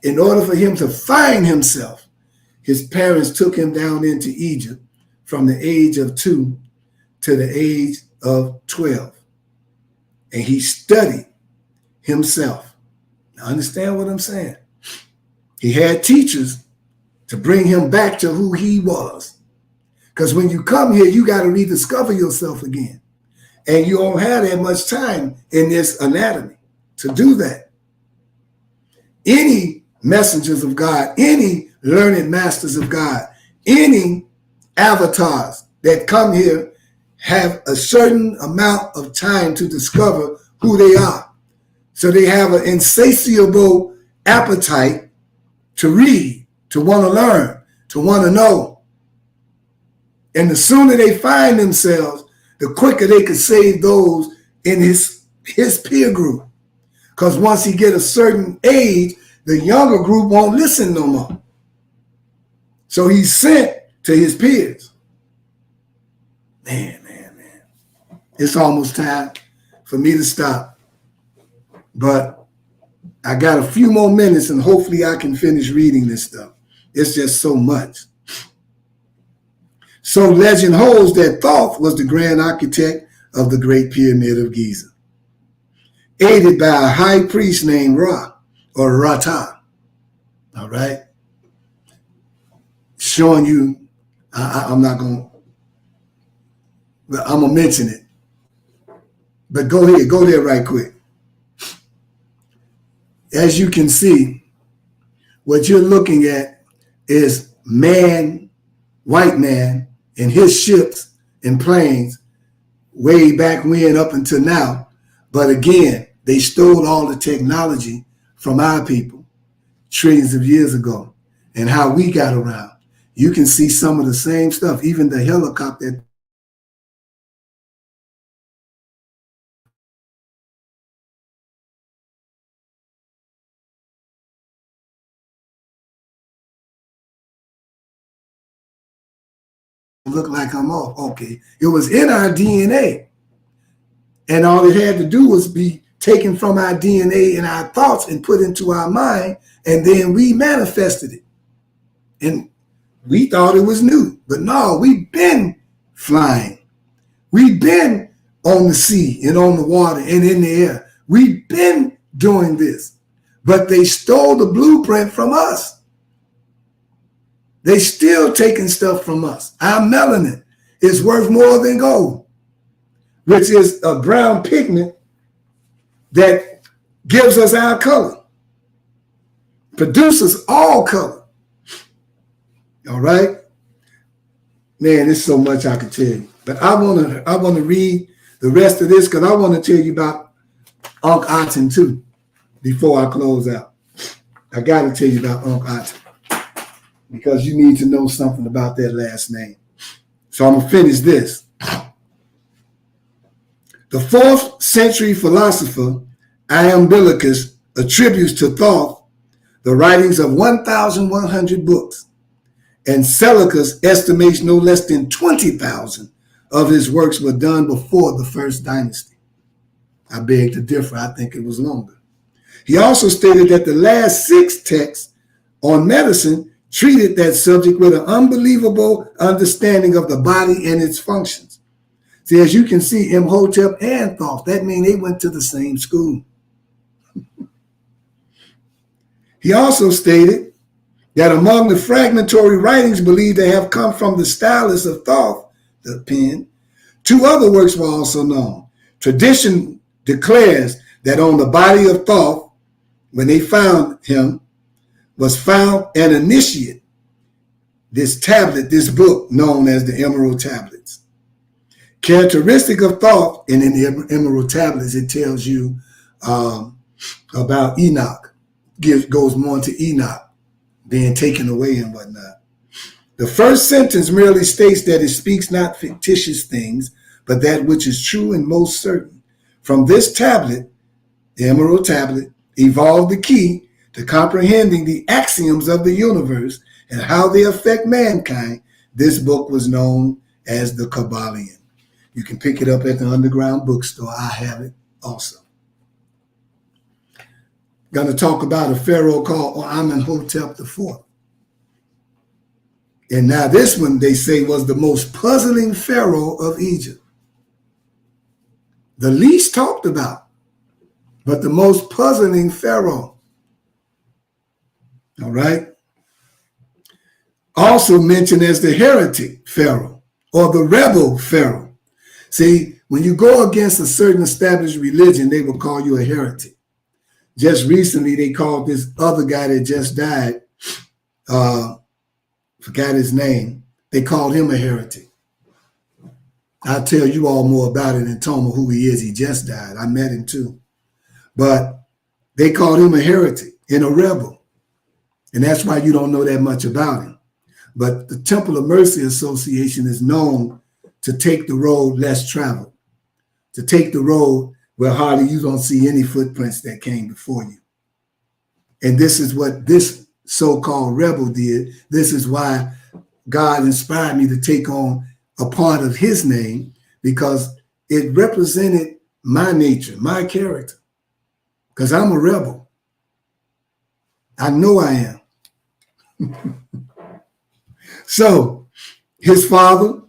In order for him to find himself, his parents took him down into Egypt from the age of 2 to the age of 12. And he studied himself. Now understand what I'm saying? He had teachers to bring him back to who he was. Because when you come here, you got to rediscover yourself again. And you don't have that much time in this anatomy to do that. Any messengers of God, any learned masters of God, any avatars that come here have a certain amount of time to discover who they are. So they have an insatiable appetite to read, to want to learn, to want to know. And the sooner they find themselves, the quicker they could save those in his peer group. Because once he get a certain age, the younger group won't listen no more. So he's sent to his peers. Man. It's almost time for me to stop. But I got a few more minutes and hopefully I can finish reading this stuff. It's just so much. So legend holds that Thoth was the grand architect of the Great Pyramid of Giza, aided by a high priest named Ra, or Rata. All right? Showing you, I'm not going to, I'm going to mention it. But go there right quick. As you can see, what you're looking at is man, white man, and his ships and planes way back when up until now. But again, they stole all the technology from our people trillions of years ago and how we got around. You can see some of the same stuff, even the helicopter. look like I'm off. Okay. It was in our DNA. And all it had to do was be taken from our DNA and our thoughts and put into our mind. And then we manifested it. And we thought it was new. But no, we've been flying. We've been on the sea and on the water and in the air. We've been doing this. But they stole the blueprint from us. They still taking stuff from us. Our melanin is worth more than gold, which is a brown pigment that gives us our color, produces all color. All right? Man, there's so much I could tell you. But I want to read the rest of this because I want to tell you about Unc Aton too before I close out. I got to tell you about Unc Aton because you need to know something about that last name. So I'm going to finish this. The 4th century philosopher Iamblichus attributes to Thoth the writings of 1,100 books, and Seleucus estimates no less than 20,000 of his works were done before the first dynasty. I beg to differ. I think it was longer. He also stated that the last 6 texts on medicine treated that subject with an unbelievable understanding of the body and its functions. See, as you can see, Imhotep and Thoth, that means they went to the same school. He also stated that among the fragmentary writings believed to have come from the stylus of Thoth, the pen, 2 other works were also known. Tradition declares that on the body of Thoth, when they found him, was found an initiate, this tablet, this book known as the Emerald Tablets. Characteristic of Thoth, and in the Emerald Tablets, it tells you about Enoch, goes more into Enoch being taken away and whatnot. The first sentence merely states that it speaks not fictitious things, but that which is true and most certain. From this tablet, the Emerald Tablet, evolved the key to comprehending the axioms of the universe and how they affect mankind. This book was known as the Kabbalion. You can pick it up at the underground bookstore. I have it also. Going to talk about a pharaoh called Amenhotep IV. And now this one, they say, was the most puzzling pharaoh of Egypt. The least talked about, but the most puzzling pharaoh. All right? Also mentioned as the heretic pharaoh or the rebel pharaoh. See, when you go against a certain established religion, they will call you a heretic. Just recently, they called this other guy that just died, forgot his name, they called him a heretic. I'll tell you all more about it in Toma, who he is. He just died. I met him too. But they called him a heretic and a rebel. And that's why you don't know that much about him. But the Temple of Mercy Association is known to take the road less traveled, to take the road where hardly you don't see any footprints that came before you. And this is what this so-called rebel did. This is why God inspired me to take on a part of his name, because it represented my nature, my character, because I'm a rebel. I know I am. So his father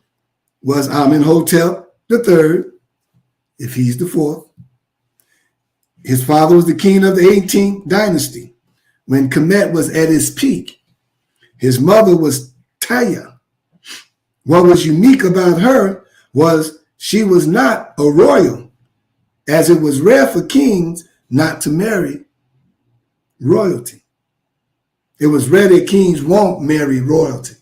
was Amenhotep III, if he's the 4th. His father was the king of the 18th dynasty when Kemet was at its peak. His mother was Taya. What was unique about her was she was not a royal, as it was rare for kings not to marry royalty. It was rare that kings won't marry royalty.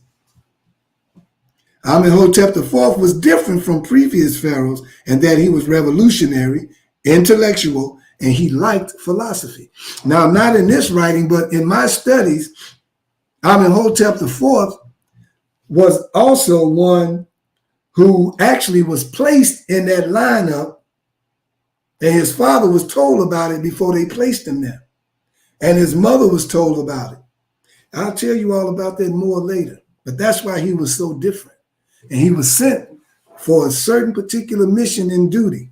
Amenhotep IV was different from previous pharaohs in that he was revolutionary, intellectual, and he liked philosophy. Now, not in this writing, but in my studies, Amenhotep IV was also one who actually was placed in that lineup, and his father was told about it before they placed him there. And his mother was told about it. I'll tell you all about that more later, but that's why he was so different. and he was sent for a certain particular mission and duty.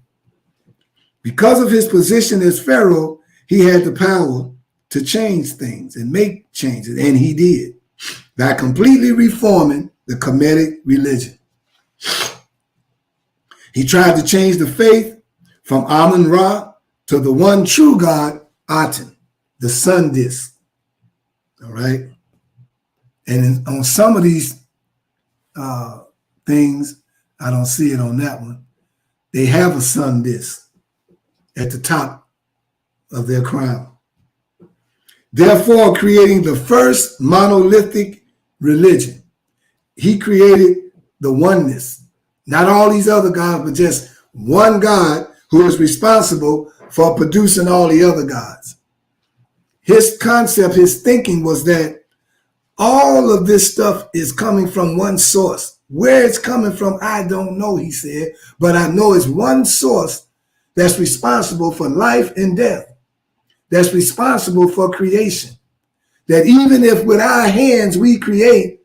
Because of his position as Pharaoh, he had the power to change things and make changes, and he did by completely reforming the Khemetic religion. He tried to change the faith from Amun-Ra to the one true God, Aton, the sun disk. All right? And on some of these things, I don't see it on that one, they have a sun disk at the top of their crown. Therefore, creating the first monolithic religion. He created the oneness. Not all these other gods, but just one God who is responsible for producing all the other gods. His concept, his thinking was that all of this stuff is coming from one source. Where it's coming from, I don't know, he said, but I know it's one source that's responsible for life and death, that's responsible for creation. That even if with our hands we create,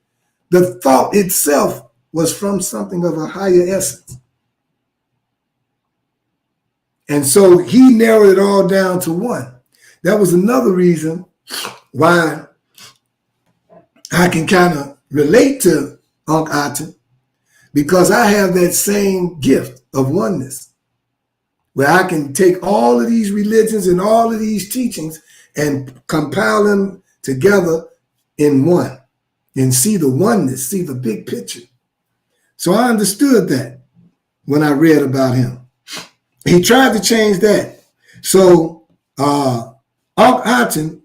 the thought itself was from something of a higher essence. And so he narrowed it all down to one. That was another reason why I can kind of relate to Unc Aton, because I have that same gift of oneness, where I can take all of these religions and all of these teachings and compile them together in one and see the oneness, see the big picture. So I understood that when I read about him. He tried to change that. So Unc Aton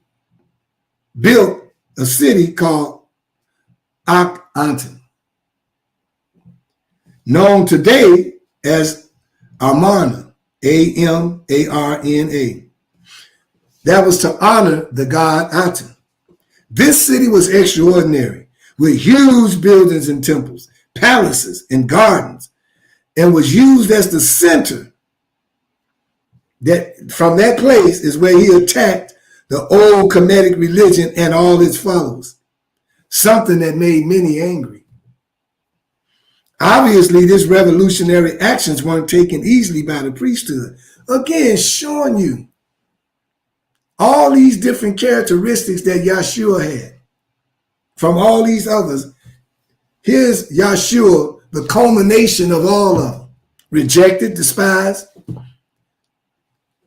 built a city called Aton, known today as Amarna, Amarna. That was to honor the god Aton. This city was extraordinary, with huge buildings and temples, palaces and gardens, and was used as the center. That from that place is where he attacked the old Khemetic religion and all its followers, something that made many angry. Obviously, this revolutionary actions weren't taken easily by the priesthood. Again, showing you all these different characteristics that Yahshua had from all these others. Here's Yahshua, the culmination of all of them. Rejected, despised,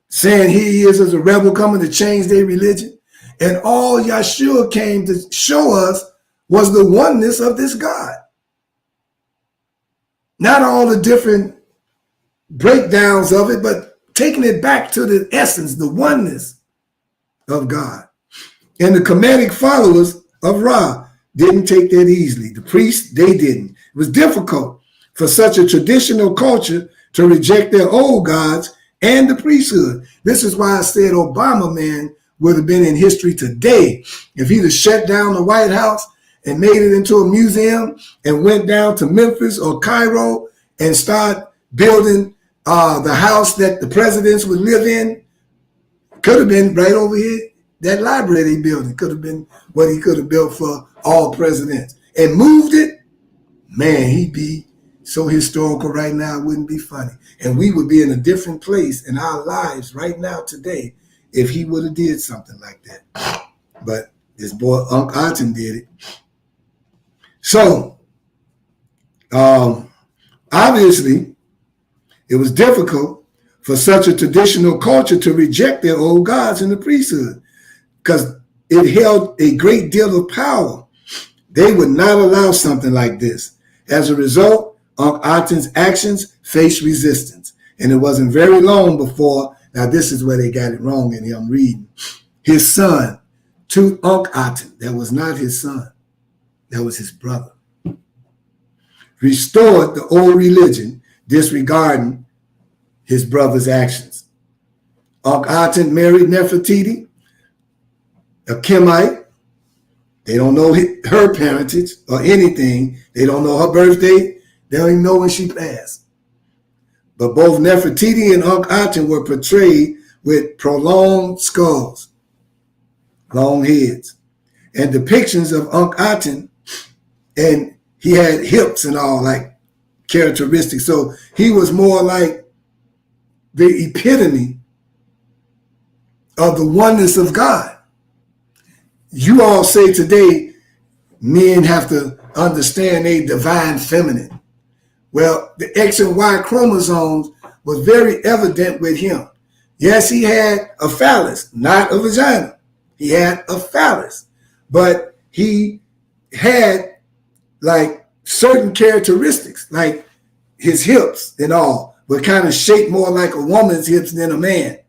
saying here he is as a rebel coming to change their religion. And all Yahshua came to show us was the oneness of this God. Not all the different breakdowns of it, but taking it back to the essence, the oneness of God. And the Khemetic followers of Ra didn't take that easily. The priests, they didn't. It was difficult for such a traditional culture to reject their old gods and the priesthood. This is why I said Obama, man, would have been in history today if he'd have shut down the White House and made it into a museum and went down to Memphis or Cairo and start building the house that the presidents would live in. Could have been right over here. That library they building could have been what he could have built for all presidents. And moved it, man, he'd be so historical right now, it wouldn't be funny. And we would be in a different place in our lives right now today if he would have did something like that. But this boy Unc Aton did it. So, obviously, it was difficult for such a traditional culture to reject their old gods in the priesthood because it held a great deal of power. They would not allow something like this. As a result, Unc Aton's actions faced resistance. And it wasn't very long before, now this is where they got it wrong in here, I'm reading. His son, to Unc Aton, that was not his son, that was his brother, restored the old religion, disregarding his brother's actions. Unc Aton married Nefertiti, a Khemetic. They don't know her parentage or anything. They don't know her birthday. They don't even know when she passed. But both Nefertiti and Unc Aton were portrayed with prolonged skulls, long heads, and depictions of Unc Aton and he had hips and all, like characteristics. So he was more like the epitome of the oneness of God. You all say today men have to understand a divine feminine. Well, the X and Y chromosomes was very evident with him. Yes, he had a phallus, not a vagina. He had a phallus, but he had like certain characteristics, like his hips and all were kind of shaped more like a woman's hips than a man,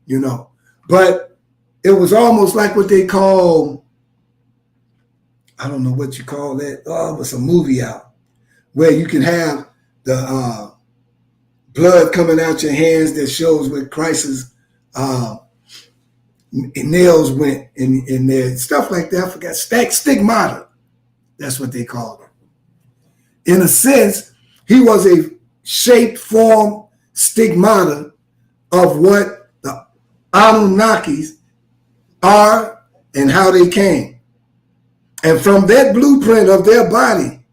you know. But it was almost like what they call, I don't know what you call that. Oh, it's a movie out where you can have the blood coming out your hands that shows where Christ's nails went in there, stuff like that. I forgot. Stigmata. That's what they called it. In a sense, he was a shaped form stigmata of what the Anunnakis are and how they came. And from that blueprint of their body,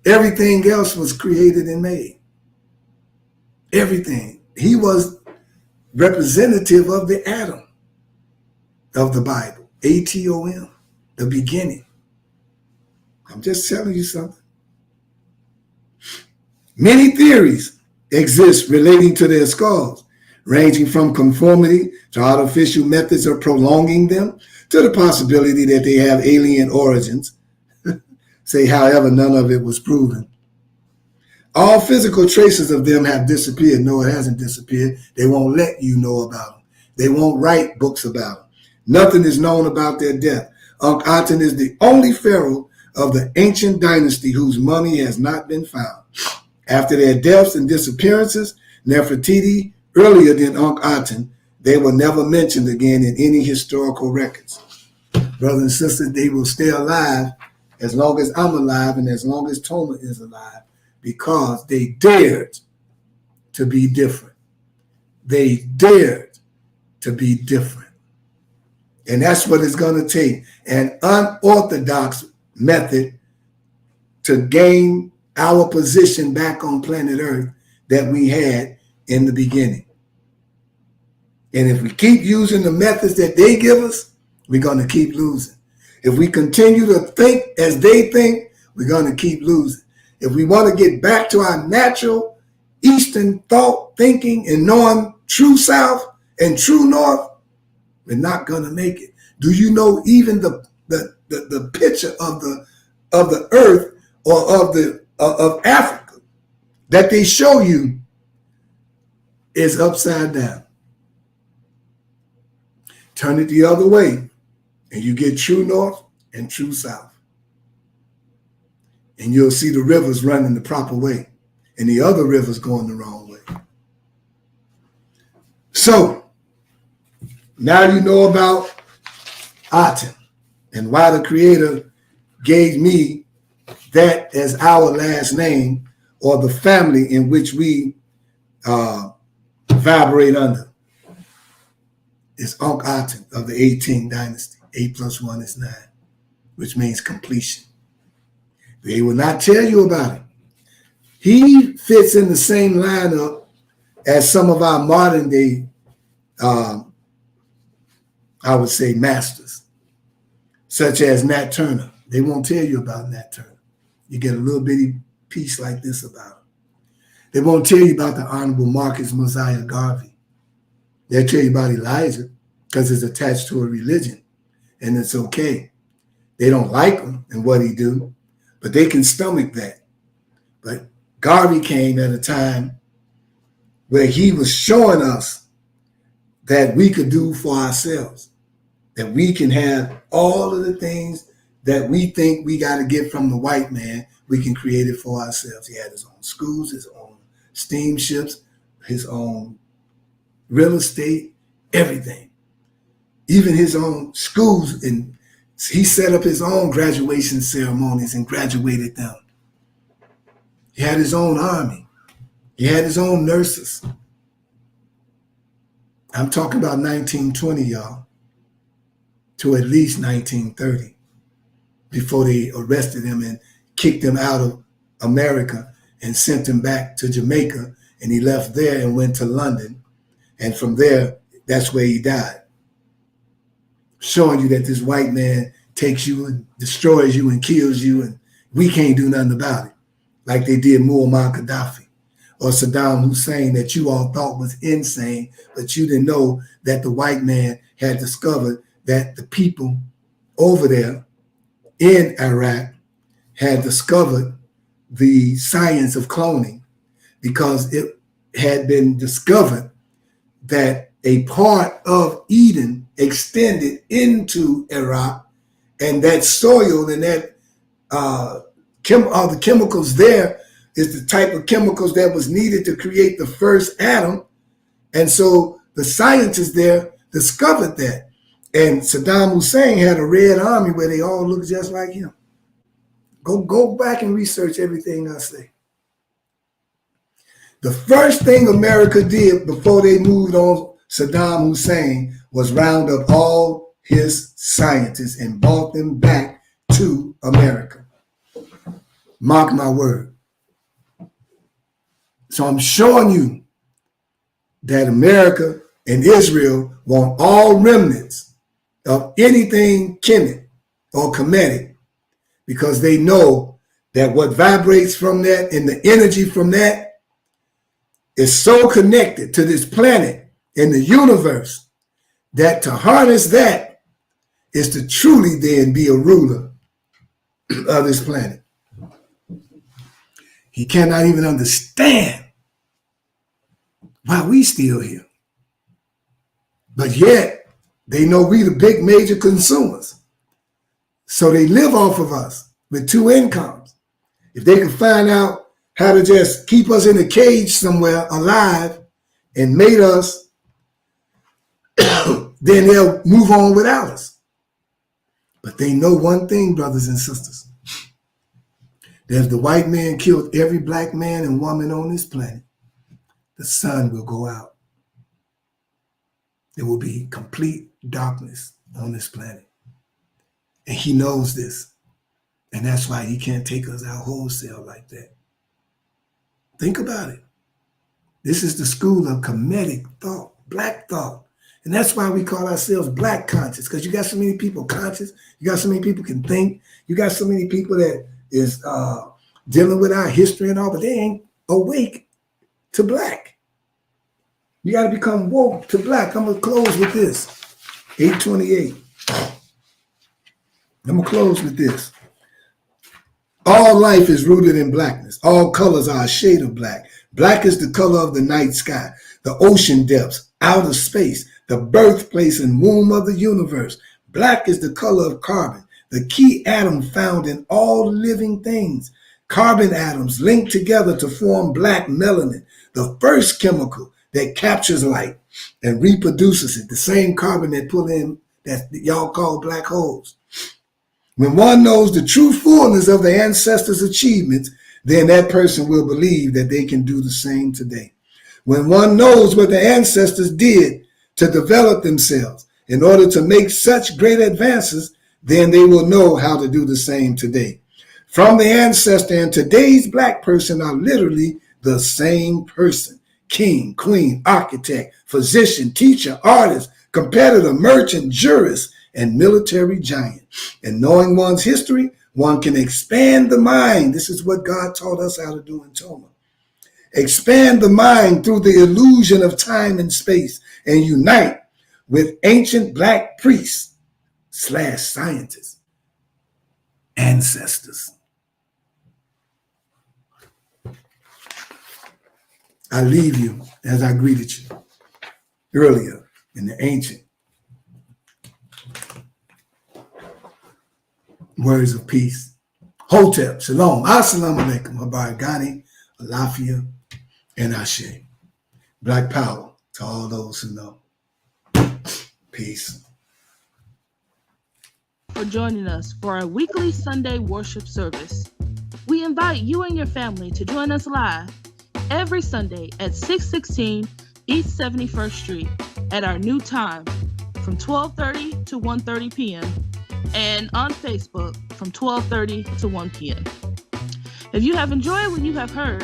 everything else was created and made. Everything. He was representative of the Atom of the Bible. Atom, the beginning. I'm just telling you something. Many theories exist relating to their skulls, ranging from conformity to artificial methods of prolonging them to the possibility that they have alien origins. Say, however, none of it was proven. All physical traces of them have disappeared. No, it hasn't disappeared. They won't let you know about them. They won't write books about them. Nothing is known about their death. Aton is the only pharaoh of the ancient dynasty whose mummy has not been found. After their deaths and disappearances, Nefertiti, earlier than Aton, they were never mentioned again in any historical records. Brothers and sisters, they will stay alive as long as I'm alive and as long as Toma is alive, because they dared to be different. They dared to be different. And that's what it's going to take, an unorthodox method to gain our position back on planet Earth that we had in the beginning. And if we keep using the methods that they give us, we're going to keep losing. If we continue to think as they think, we're going to keep losing. If we want to get back to our natural Eastern thought, thinking, and knowing true South and true North, we're not going to make it. Do you know even the picture of the Earth or of Africa that they show you is upside down? Turn it the other way, and you get true North and true South. And you'll see the rivers running the proper way and the other rivers going the wrong way. So now you know about Aton and why the Creator gave me that as our last name, or the family in which we vibrate under. It's Aton of the 18th dynasty. 8 plus 1 is 9, which means completion. They will not tell you about it. He fits in the same lineup as some of our modern day, I would say, masters, such as Nat Turner. They won't tell you about Nat Turner. You get a little bitty piece like this about him. They won't tell you about the Honorable Marcus Mosiah Garvey. They'll tell you about Elijah because it's attached to a religion, and it's okay. They don't like him and what he do, but they can stomach that. But Garvey came at a time where he was showing us that we could do for ourselves, that we can have all of the things that we think we got to get from the white man, we can create it for ourselves. He had his own schools, his own steamships, his own real estate, everything. Even his own schools, and he set up his own graduation ceremonies and graduated them. He had his own army. He had his own nurses. I'm talking about 1920, y'all, to at least 1930. before they arrested him and kicked him out of America and sent him back to Jamaica. And he left there and went to London. And from there, that's where he died. Showing you that this white man takes you and destroys you and kills you, and we can't do nothing about it. Like they did Muammar Gaddafi or Saddam Hussein, that you all thought was insane, but you didn't know that the white man had discovered that the people over there in Iraq had discovered the science of cloning, because it had been discovered that a part of Eden extended into Iraq, and that soil and that the chemicals there is the type of chemicals that was needed to create the first atom. And so the scientists there discovered that. And Saddam Hussein had a red army where they all looked just like him. Go back and research everything I say. The first thing America did before they moved on Saddam Hussein was round up all his scientists and brought them back to America. Mark my word. So I'm showing you that America and Israel want all remnants of anything Kemet or Khemetic, because they know that what vibrates from that and the energy from that is so connected to this planet and the universe that to harness that is to truly then be a ruler of this planet. He cannot even understand why we still here. But yet, they know we the big major consumers. So they live off of us with two incomes. If they can find out how to just keep us in a cage somewhere alive and mate us, then they'll move on without us. But they know one thing, brothers and sisters. That if the white man killed every black man and woman on this planet, the sun will go out. There will be complete darkness on this planet. And he knows this. And that's why he can't take us out wholesale like that. Think about it. This is the school of Khemetic thought, black thought. And that's why we call ourselves black conscious, because you got so many people conscious. You got so many people can think. You got so many people that is dealing with our history and all, but they ain't awake to black. You got to become woke to black. I'm going to close with this. 828. I'm going to close with this. All life is rooted in blackness. All colors are a shade of black. Black is the color of the night sky, the ocean depths, outer space, the birthplace and womb of the universe. Black is the color of carbon, the key atom found in all living things. Carbon atoms link together to form black melanin, the first chemical that captures light and reproduces it, the same carbon that pull in that y'all call black holes. When one knows the true fullness of the ancestors' achievements, then that person will believe that they can do the same today. When one knows what the ancestors did to develop themselves in order to make such great advances, then they will know how to do the same today. From the ancestor and today's black person are literally the same person. King, queen, architect, physician, teacher, artist, competitor, merchant, jurist, and military giant. And knowing one's history, one can expand the mind. This is what God taught us how to do in Toma. Expand the mind through the illusion of time and space and unite with ancient black priests / scientists, ancestors. I leave you as I greeted you earlier in the ancient words of peace. Hotep, Shalom, Assalamu alaikum, Habarigani, Alafia, and Ashe. Black power to all those who know. Peace. For joining us for our weekly Sunday worship service. We invite you and your family to join us live every Sunday at 616 East 71st Street at our new time from 12:30 to 1:30 p.m. and on Facebook from 12:30 to 1 p.m. If you have enjoyed what you have heard,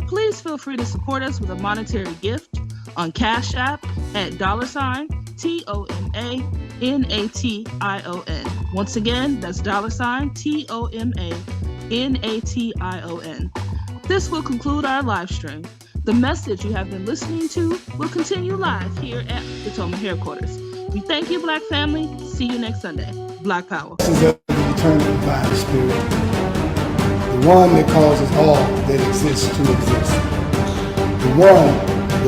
please feel free to support us with a monetary gift on Cash App at $TOMANATION. Once again, that's $TOMANATION. This will conclude our live stream. The message you have been listening to will continue live here at the Toma headquarters. We thank you, Black family. See you next Sunday. Black Power. This is of the eternal divine spirit, the one that causes all that exists to exist, the one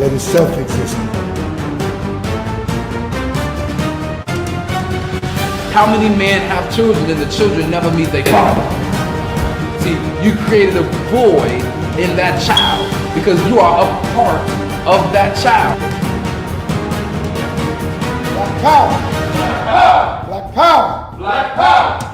that is self-existent. How many men have children and the children never meet their father? See, you created a void in that child because you are a part of that child. Black power! Black power! Black power! Black power!